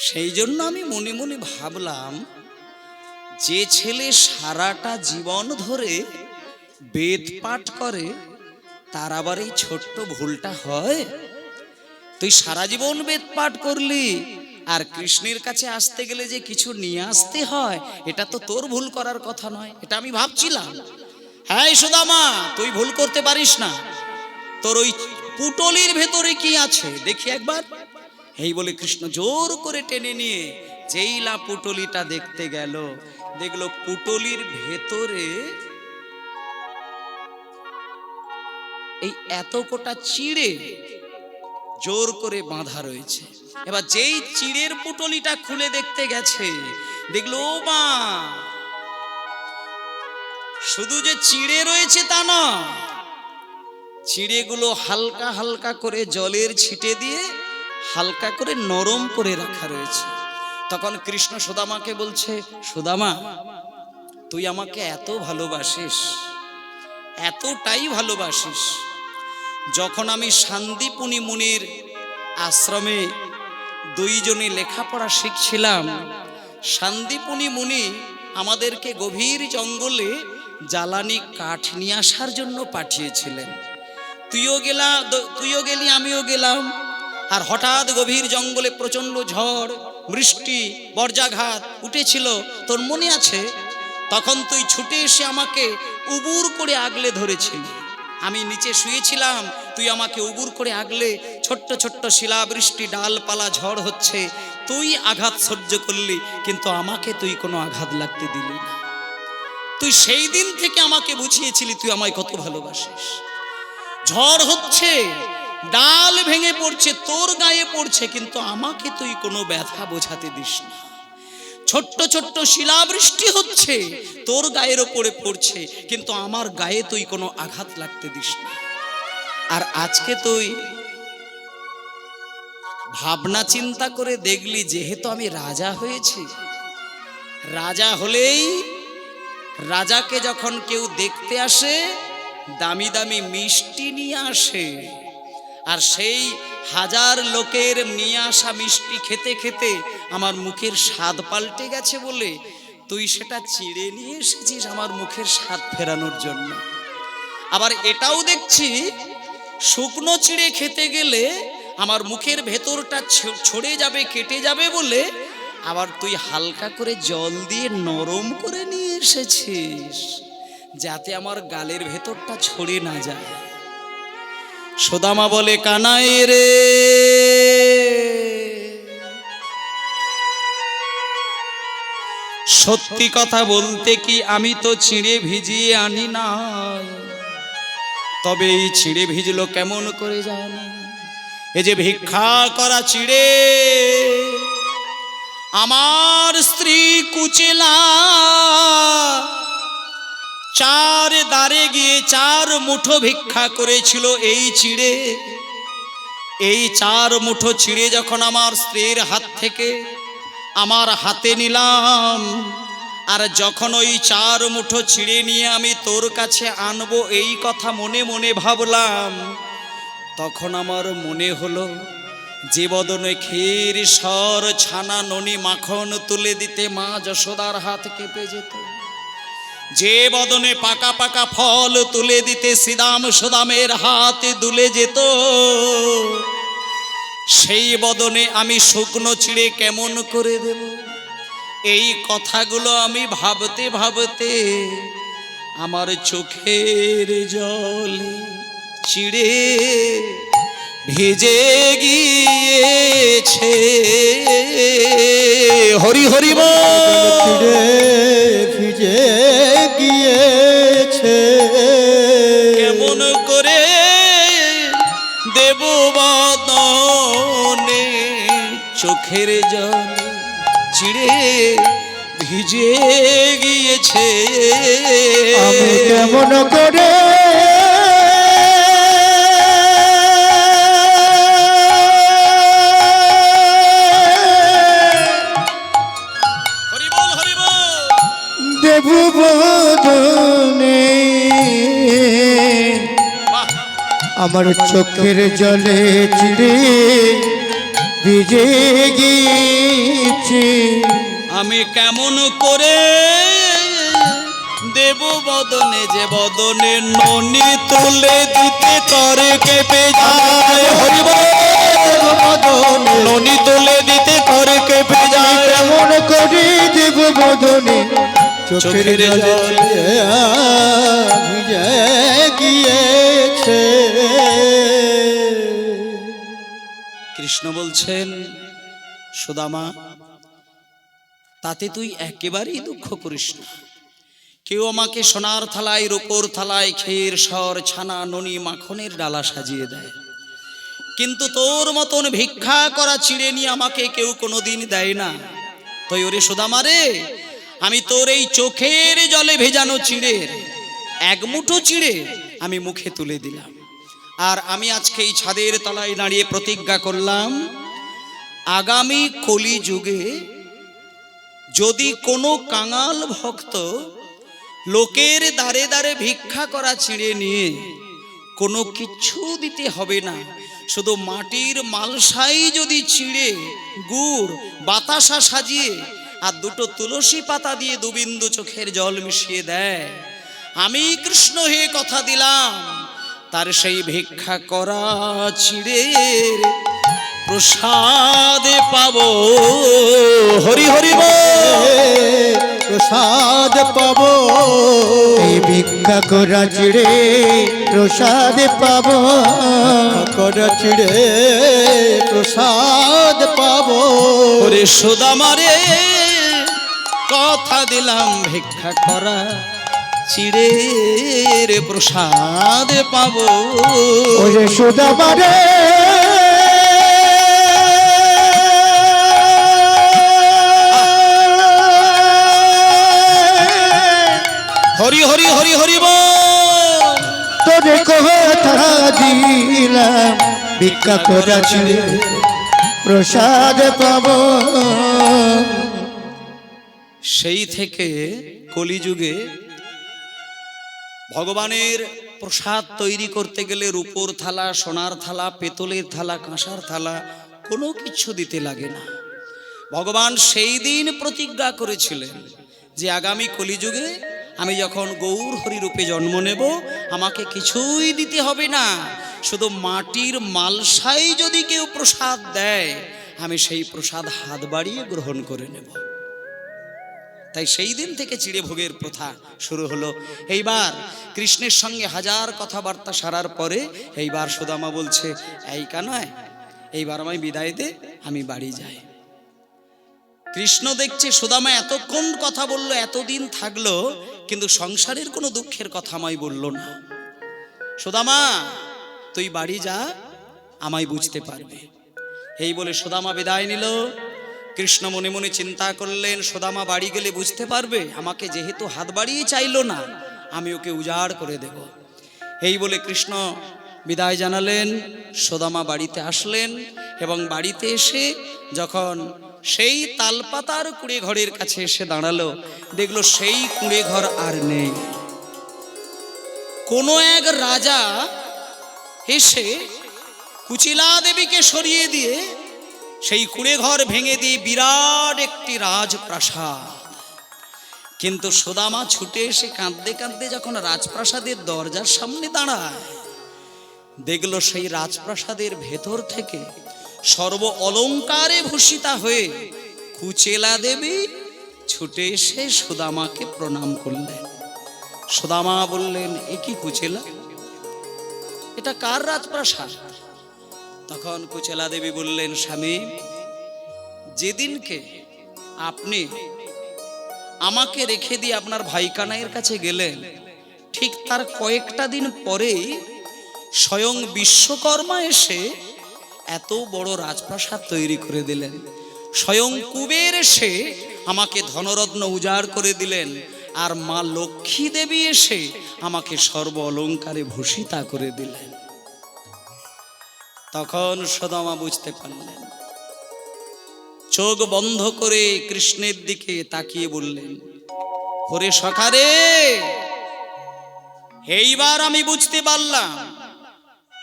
A: সেই জন্য আমি মনে মনে ভাবলাম, যে ছেলে সারাটা জীবন ধরে বেদ পাঠ করে তার আবার এই ছোট্ট ভুলটা হয়? তুই সারা জীবন বেদ পাঠ করলি, আর কৃষ্ণের কাছে আসতে গেলে যে কিছু নিয়ে আসতে হয়, এটা তো তোর ভুল করার কথা নয়। এটা আমি ভাবছিলাম। হ্যাঁ সুদামা, তুই ভুল করতে পারিস না। তোর ওই পুটলির ভেতরে কি আছে দেখি একবার। এই বলে কৃষ্ণ জোর করে টেনে নিয়ে যেই লা পুটলিটা দেখতে গেল, দেখলো পুটলির ভেতরে এই এত কোটা চিড়ে জোর করে বাঁধা রয়েছে। এবার যেই চিড়ের পুটলিটা খুলে দেখতে গেছে, দেখলো ও মা, শুধু যে চিড়ে রয়েছে তা না, চিড়েগুলো হালকা হালকা করে জলের ছিটে দিয়ে হালকা করে নরম করে রাখা রয়েছে। তখন কৃষ্ণ সুদামাকে বলছে, সুদামা, তুই আমাকে এত ভালোবাসিস, এতটাই ভালোবাসিস, যখন আমি শান্তিপুনি মুনির আশ্রমে দুইজনে লেখাপড়া শিখছিলাম, শান্তিপুনি মুনি আমাদেরকে গভীর জঙ্গলে জ্বালানি কাঠ নিয়ে আসার জন্য পাঠিয়েছিলেন। তুইও গেলি, আমিও গেলাম। আর হঠাৎ গভীর জঙ্গলে প্রচন্ড ঝড়, বৃষ্টি, বর্জাঘাত উঠেছিল, তোর মনে আছে? তখন তুই ছুটে এসে আমাকে উবুর করে আগলে ধরেছিলি। আমি নিচে শুয়েছিলাম, তুই আমাকে উবুর করে আগলে, ছোট্ট ছোট্ট শিলাবৃষ্টি, ডালপালা, ঝড় হচ্ছে, তুই আঘাত সহ্য করলি, কিন্তু আমাকে তুই কোনো আঘাত লাগতে দিলি না। তুই সেই দিন থেকে আমাকে বুঝিয়েছিলি তুই আমায় কত ভালোবাসিস। ঝড় হচ্ছে, ডাল ভেঙে পড়ছে, তোর গায়ে পড়ছে, কিন্তু আমাকে তুই কোনো ব্যথা বোঝাতে দিস না। ছোট্ট ছোট্ট শিলাবৃষ্টি হচ্ছে, তোর গায়ের ওপরে পড়ছে, কিন্তু আমার গায়ে তুই কোনো আঘাত লাগতে দিস না। আর আজকে তুই ভাবনা চিন্তা করে দেখলি, যেহেতু আমি রাজা হয়েছি, রাজা হলেই রাজাকে যখন কেউ দেখতে আসে, দামি দামি মিষ্টি নিয়ে আসে, আর সেই হাজার লোকের নিয়ে আসা মিষ্টি খেতে খেতে আমার মুখের স্বাদ পাল্টে গেছে বলে তুই সেটা চিড়ে নিয়ে এসেছিস আমার মুখের স্বাদ ফেরানোর জন্য। আবার এটাও দেখছি, শুকনো চিড়ে খেতে গেলে আমার মুখের ভেতরটা ছড়ে যাবে, কেটে যাবে বলে আবার তুই হালকা করে জল দিয়ে নরম করে নিয়ে এসেছিস, যাতে আমার গালের ভেতরটা ছড়ে না যায়। সুদামা বলে, কানাই রে, সত্যি কথা বলতে কি আমি তো চিড়ে ভিজিয়ে আনি নাই, তবে এই চিড়ে ভিজলো কেমন করে জানো? এই যে ভিক্ষা করা চিড়ে, আমার স্ত্রী কুচেলা চার দ্বারে গিয়ে 4 মুঠো ভিক্ষা করেছিল এই চিড়ে। এই 4 মুঠো চিড়ে যখন আমার স্ত্রীর হাত থেকে আমার হাতে নিলাম, আর যখন ওই 4 মুঠো চিড়ে নিয়ে আমি তোর কাছে আনবো এই কথা মনে মনে ভাবলাম, তখন আমার মনে হলো যে বদনে ক্ষীর, সর, ছানা, ননি, মাখন তুলে দিতে মা যশোদার হাত কেঁপে যেত, যে বদনে পাকা পাকা ফল তুলে দিতে শ্রীদাম সুদামের হাত দুলে যেত, সেই বদনে আমি শুকনো চিড়ে কেমন করে দেব? এই কথাগুলো আমি ভাবতে ভাবতে আমার চোখের জলে চিড়ে ভিজে গিয়েছে। হরি হরি বল।
B: চিড়ে ভিজে গিয়েছে।
A: কেমন করে দেব বদনে চোখের জল চিড়ে ভিজে গিয়েছে।
B: আমি কেমন করে
A: হরি বল হরি বল।
B: দেব বদনে
A: বাহ!
B: আমার চোখের জলে চিড়ে ভিজে গিয়েছে।
A: আমি কেমন করে দেব বদনে, যে বদনে ননি তুলে দিতে করে কেঁপে যায়। হরি বল।
B: বদনে
A: ননি তুলে দিতে করে কেঁপে যায়।
B: কেমন করে দেব বদনে চোখের জলে ভিজে গিয়েছে।
A: কৃষ্ণ বলছেন, সুদামা তাতে তুই একেবারেই দুঃখ করিস না। কেউ আমাকে সোনার থালায় রূপোর থালায় ক্ষীর সর ছানা ননি মাখনের ডালা সাজিয়ে দেয়, কিন্তু তোর মতন ভিক্ষা করা চিড়ে নিয়ে আমাকে কেউ কোনোদিন দেয় না। তাই ওরে সুদামা রে, আমি তোর এই চোখের জলে ভেজানো চিড়ের এক মুঠো চিড়ে আমি মুখে তুলে দিলাম। আর আমি আজকে এই ছাদের তলায় দাঁড়িয়ে প্রতিজ্ঞা করলাম, আগামী কলি যুগে যদি কোনো কাঙাল ভক্ত লোকের দ্বারে দ্বারে ভিক্ষা করা চিড়ে নিয়ে কোনো কিচ্ছু দিতে হবে না, শুধু মাটির মালসাই যদি চিড়ে গুড় বাতাসা সাজিয়ে আর দুটো তুলসী পাতা দিয়ে দুবিন্দু চোখের জল মিশিয়ে দেয়, আমি কৃষ্ণ হে কথা দিলাম, তার সেই ভিক্ষা করা চিড়ের প্রসাদে পাবো। হরি হরি বল।
B: প্রসাদ পাব। এই ভিক্ষা করা চিড়ে প্রসাদ পাব। করা চিড়ে প্রসাদ পাব।
A: ওরে সুদামা রে, কথা দিলাম ভিক্ষা করা চিড়ের প্রসাদ পাবো।
B: ওরে সুদামা রে,
A: হরি হরি হরি হরি বল।
B: তোরে কথা দিলাম ভিক্ষা করা চিড়ে প্রসাদ পাব।
A: সেই থেকে কলিযুগে ভগবানের প্রসাদ তৈরি করতে গেলে রূপোর থালা, সোনার থালা, পেতলের থালা, কাঁসার থালা কোনো কিছু দিতে লাগে না। ভগবান সেই দিন প্রতিজ্ঞা করেছিলেন যে আগামী কলিযুগে আমি যখন গৌর হরি রূপে জন্ম নেব, আমাকে কিছুই দিতে হবে না, শুধু মাটির মালসাই যদি কেউ প্রসাদ দেয়, আমি সেই প্রসাদ হাত বাড়িয়ে গ্রহণ করে নেব। তাই সেই দিন থেকে চিড়ে ভোগের প্রথা শুরু হলো। এইবার কৃষ্ণের সঙ্গে হাজার কথাবার্তা সারার পরে এইবার সুদামা বলছে, এই কানায় এইবার আমায় বিদায় দে, আমি বাড়ি যাই। কৃষ্ণ দেখছে সুদামা এতক্ষণ কথা বলল, এতদিন থাকলো, কিন্তু সংসারের কোনো দুঃখের কথা আমায় বলল না। সুদামা তুই বাড়ি যা, আমায় বুঝতে পারবে। এই বলে সুদামা বিদায় নিল। কৃষ্ণ মনে মনে চিন্তা করলেন, সুদামা বাড়ি গেলে বুঝতে পারবে আমাকে যেহেতু হাত বাড়িয়ে চাইল না, আমি ওকে উজাড় করে দেব। এই বলে কৃষ্ণ বিদায় জানালেন। সুদামা বাড়িতে আসলেন এবং বাড়িতে এসে যখন সেই তালপাতার কুঁড়ে ঘরের কাছে এসে দাঁড়ালো, দেখলো সেই কুঁড়ে ঘর আর নেই। কোনো এক রাজা এসে কুচিলা দেবীকে সরিয়ে দিয়ে সেই কুঁড়ে ঘর ভেঙে দিয়ে বিরাট একটি রাজপ্রাসাদ। কিন্তু সুদামা ছুটে এসে কাঁদতে কাঁদতে যখন রাজপ্রাসাদের দরজার সামনে দাঁড়ায়, দেখলো সেই রাজপ্রাসাদের ভেতর থেকে সর্ব অলঙ্কারে ভূষিতা হয়ে কুচেলা দেবী ছুটে এসে সুদামাকে প্রণাম করলেন। সুদামা বললেন, এ কি কুচেলা, এটা কার রাজপ্রাসাদ? তখন কুচেলা দেবী বললেন, স্বামী, যেদিনকে আপনি আমাকে রেখে দিয়ে আপনার ভাই কানাইয়ের কাছে গেলেন, ঠিক তার কয়েকটা দিন পরেই স্বয়ং বিশ্বকর্মা এসে এত বড় রাজপ্রাসাদ তৈরি করে দিলেন। স্বয়ং কুবের এসে আমাকে ধনরত্ন উজাড় করে দিলেন, আর মা লক্ষ্মী দেবী এসে আমাকে সর্ব অলঙ্কারে ভূষিতা করে দিলেন। তখন সুদামা বুঝতে পারলেন, চোখ বন্ধ করে কৃষ্ণের দিকে তাকিয়ে বললেন, ওরে সখারে, এইবার আমি বুঝতে পারলাম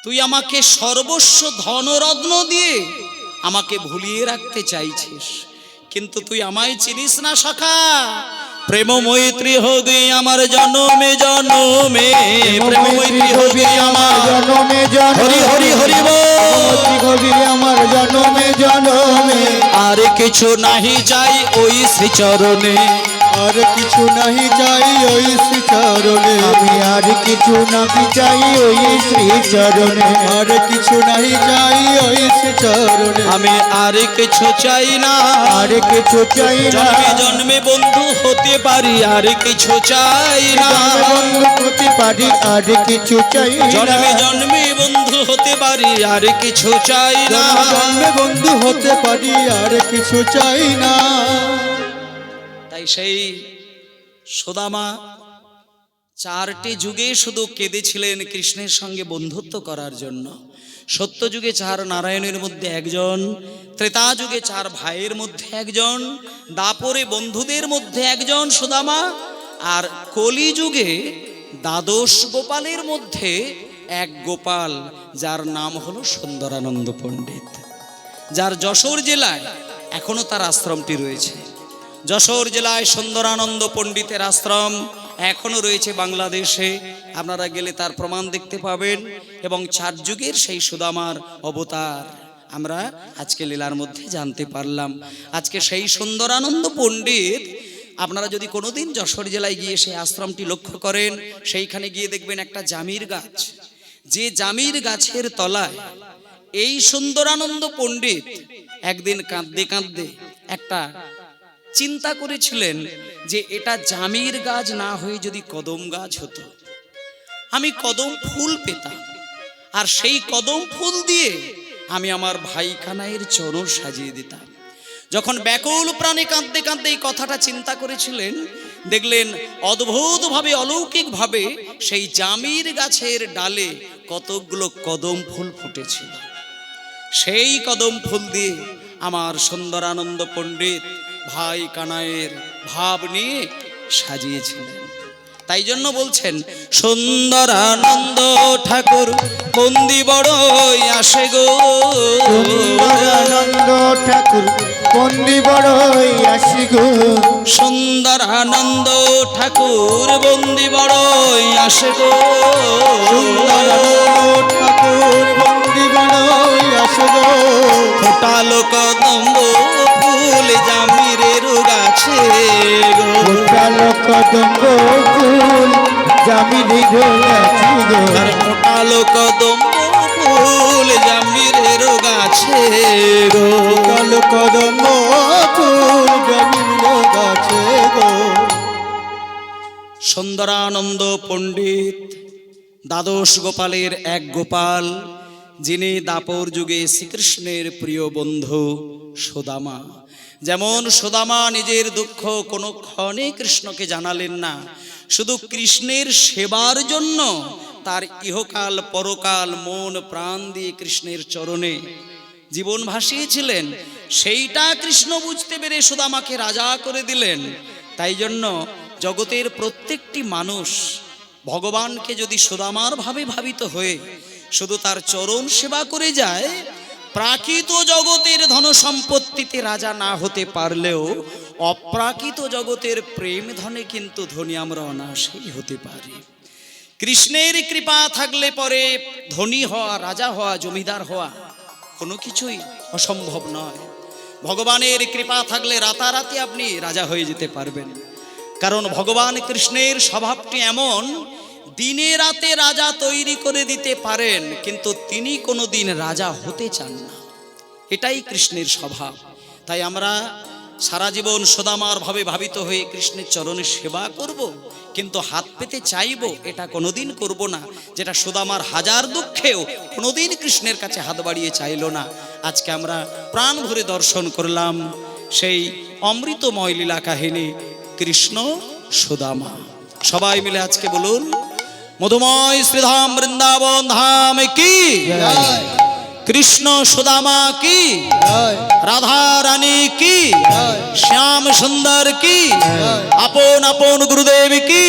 A: তুই আমাকে সর্বস্ব ধনরত্ন দিয়ে আমাকে ভুলিয়ে রাখতে চাইছিস, কিন্তু তুই আমায় চিনিস না সখা। প্রেম মৈত্রী হবে আমার জনমে জনমে, প্রেম মৈত্রী হবে আমার
B: জনমে জনমে,
A: হরি হরি হরি বল
B: আমার জনমে জনমে।
A: আর কিছু নাহি চাই ওই শ্রীচরণে,
B: আর কিছু নাহি চাই ওই শ্রীচরণে, আমি আর কিছু নাহি চাই ওই শ্রীচরণে, আর কিছু নাহি চাই ওই শ্রীচরণে,
A: আমি আর কিছু চাই না,
B: আর কিছু চাই না।
A: জন্মে জন্মে বন্ধু হতে পারি, আর কিছু চাই না,
B: বন্ধু হতে পারি, আর কিছু চাই না।
A: জন্মে জন্মে বন্ধু হতে পারি, আর কিছু চাই না।
B: জন্মে বন্ধু হতে পারি, আর কিছু চাই না।
A: তাই সেই সুদামা 4টি যুগে শুধু কেঁদেছিলেন কৃষ্ণের সঙ্গে বন্ধুত্ব করার জন্য। সত্য যুগে 4 নারায়ণের মধ্যে একজন, ত্রেতা যুগে 4 ভাইয়ের মধ্যে একজন, দাপরে বন্ধুদের মধ্যে একজন সুদামা, আর কলি যুগে 12 গোপালের মধ্যে এক গোপাল, যার নাম হলো সুন্দরানন্দ পণ্ডিত, যার যশোর জেলায় এখনো তার আশ্রমটি রয়েছে। যশোর জেলায় সুন্দরানন্দ পণ্ডিতের আশ্রম এখনো রয়েছে বাংলাদেশে, আপনারা গেলে তার প্রমাণ দেখতে পাবেন। এবং 4 যুগের সেই সুদামার অবতার আমরা আজকে লীলার মধ্যে জানতে পারলাম। আজকে সেই সুন্দরানন্দ পণ্ডিত, আপনারা যদি কোনোদিন যশোর জেলায় গিয়ে সেই আশ্রমটি লক্ষ্য করেন, সেইখানে গিয়ে দেখবেন একটা জামির গাছ, যে জামির গাছের তলায় এই সুন্দরানন্দ পণ্ডিত একদিন কাঁদতে কাঁদতে একটা চিন্তা করেছিলেন যে এটা জামির গাছ না হয়ে যদি কদম গাছ হতো, আমি কদম ফুল পেতাম, আর সেই কদম ফুল দিয়ে আমি আমার ভাই কানাইয়ের চরণ সাজিয়ে দিতাম। যখন ব্যাকুল প্রাণে কাঁদতে কাঁদতে এই কথাটা চিন্তা করেছিলেন, দেখলেন অদ্ভুতভাবে অলৌকিকভাবে সেই জামির গাছের ডালে কতগুলো কদম ফুল ফুটেছিল। সেই কদম ফুল দিয়ে আমার সুন্দরানন্দ পণ্ডিত ভাই কানাইয়ের ভাব নিয়ে সাজিয়েছিলেন। তাই জন্য বলছেন, সুন্দরানন্দ ঠাকুর বন্দি বড়ই আসে গো,
B: সুন্দরানন্দ ঠাকুর বন্দি বড়ই আসি গো,
A: সুন্দরানন্দ ঠাকুর বন্দি বড়ই আসে গো,
B: সুন্দরানন্দ ঠাকুর বন্দি বড়ই আসে গো।
A: ফোটালো কদম ফুল জামিরের গাছে গো,
B: ফোটালো কদম ফুল জামিরের গাছে গো,
A: আর ফোটালো কদম ফুল জামিরের গাছে গো,
B: ফোটালো কদম ফুল জামিরের গাছে গো।
A: সুন্দরানন্দ পণ্ডিত 12 গোপালের এক গোপাল, যিনি দাপর যুগে শ্রীকৃষ্ণের প্রিয় বন্ধু সুদামা। যেমন সুদামা নিজের দুঃখ কোনো ক্ষণে কৃষ্ণকে জানালেন না, শুধু কৃষ্ণের সেবার জন্য তার ইহকাল পরকাল মন প্রাণ দিয়ে কৃষ্ণের চরণে জীবন ভাসিয়েছিলেন। সেইটা কৃষ্ণ বুঝতে পেরে সুদামাকে রাজা করে দিলেন। তাই জন্য জগতের প্রত্যেকটি মানুষ ভগবানকে যদি সুদামার ভাবে ভাবিত হয়ে শুধু তার চরণ সেবা করে যায়, প্রাকৃত জগতের ধন সম্পত্তিতে রাজা না হতে পারলেও অপ্রাকৃত জগতের প্রেম ধনে কিন্তু ধনী আমরা অনায়াসেই হতে পারি। কৃষ্ণের কৃপা থাকলে পরে ধনী হওয়া, রাজা হওয়া, জমিদার হওয়া কোনো কিছুই অসম্ভব নয়। ভগবানের কৃপা থাকলে রাতারাতি আপনি রাজা হয়ে যেতে পারবেন, কারণ ভগবান কৃষ্ণের স্বভাবটি এমন, দিনে রাতে রাজা তৈরি করে দিতে পারেন, কিন্তু তিনি কোনোদিন রাজা হতে চান না। এটাই কৃষ্ণের স্বভাব। তাই আমরা সারা জীবন সুদামার ভাবে ভাবিত হয়ে কৃষ্ণের চরণে সেবা করব, কিন্তু হাত পেতে চাইব এটা কোনোদিন করব না। যেটা সুদামার হাজার দুঃখেও কোনোদিন কৃষ্ণের কাছে হাত বাড়িয়ে চাইল না। আজকে আমরা প্রাণ ভরে দর্শন করলাম সেই অমৃতময় লীলা কাহিনী কৃষ্ণ সুদামা। সবাই মিলে আজকে বলুন, মধুময় শ্রীধাম বৃন্দাবন ধাম কি, কৃষ্ণ সুদামা কি, রাধা রানী কি, শ্যাম সুন্দর কি, আপন আপন গুরুদেব কি।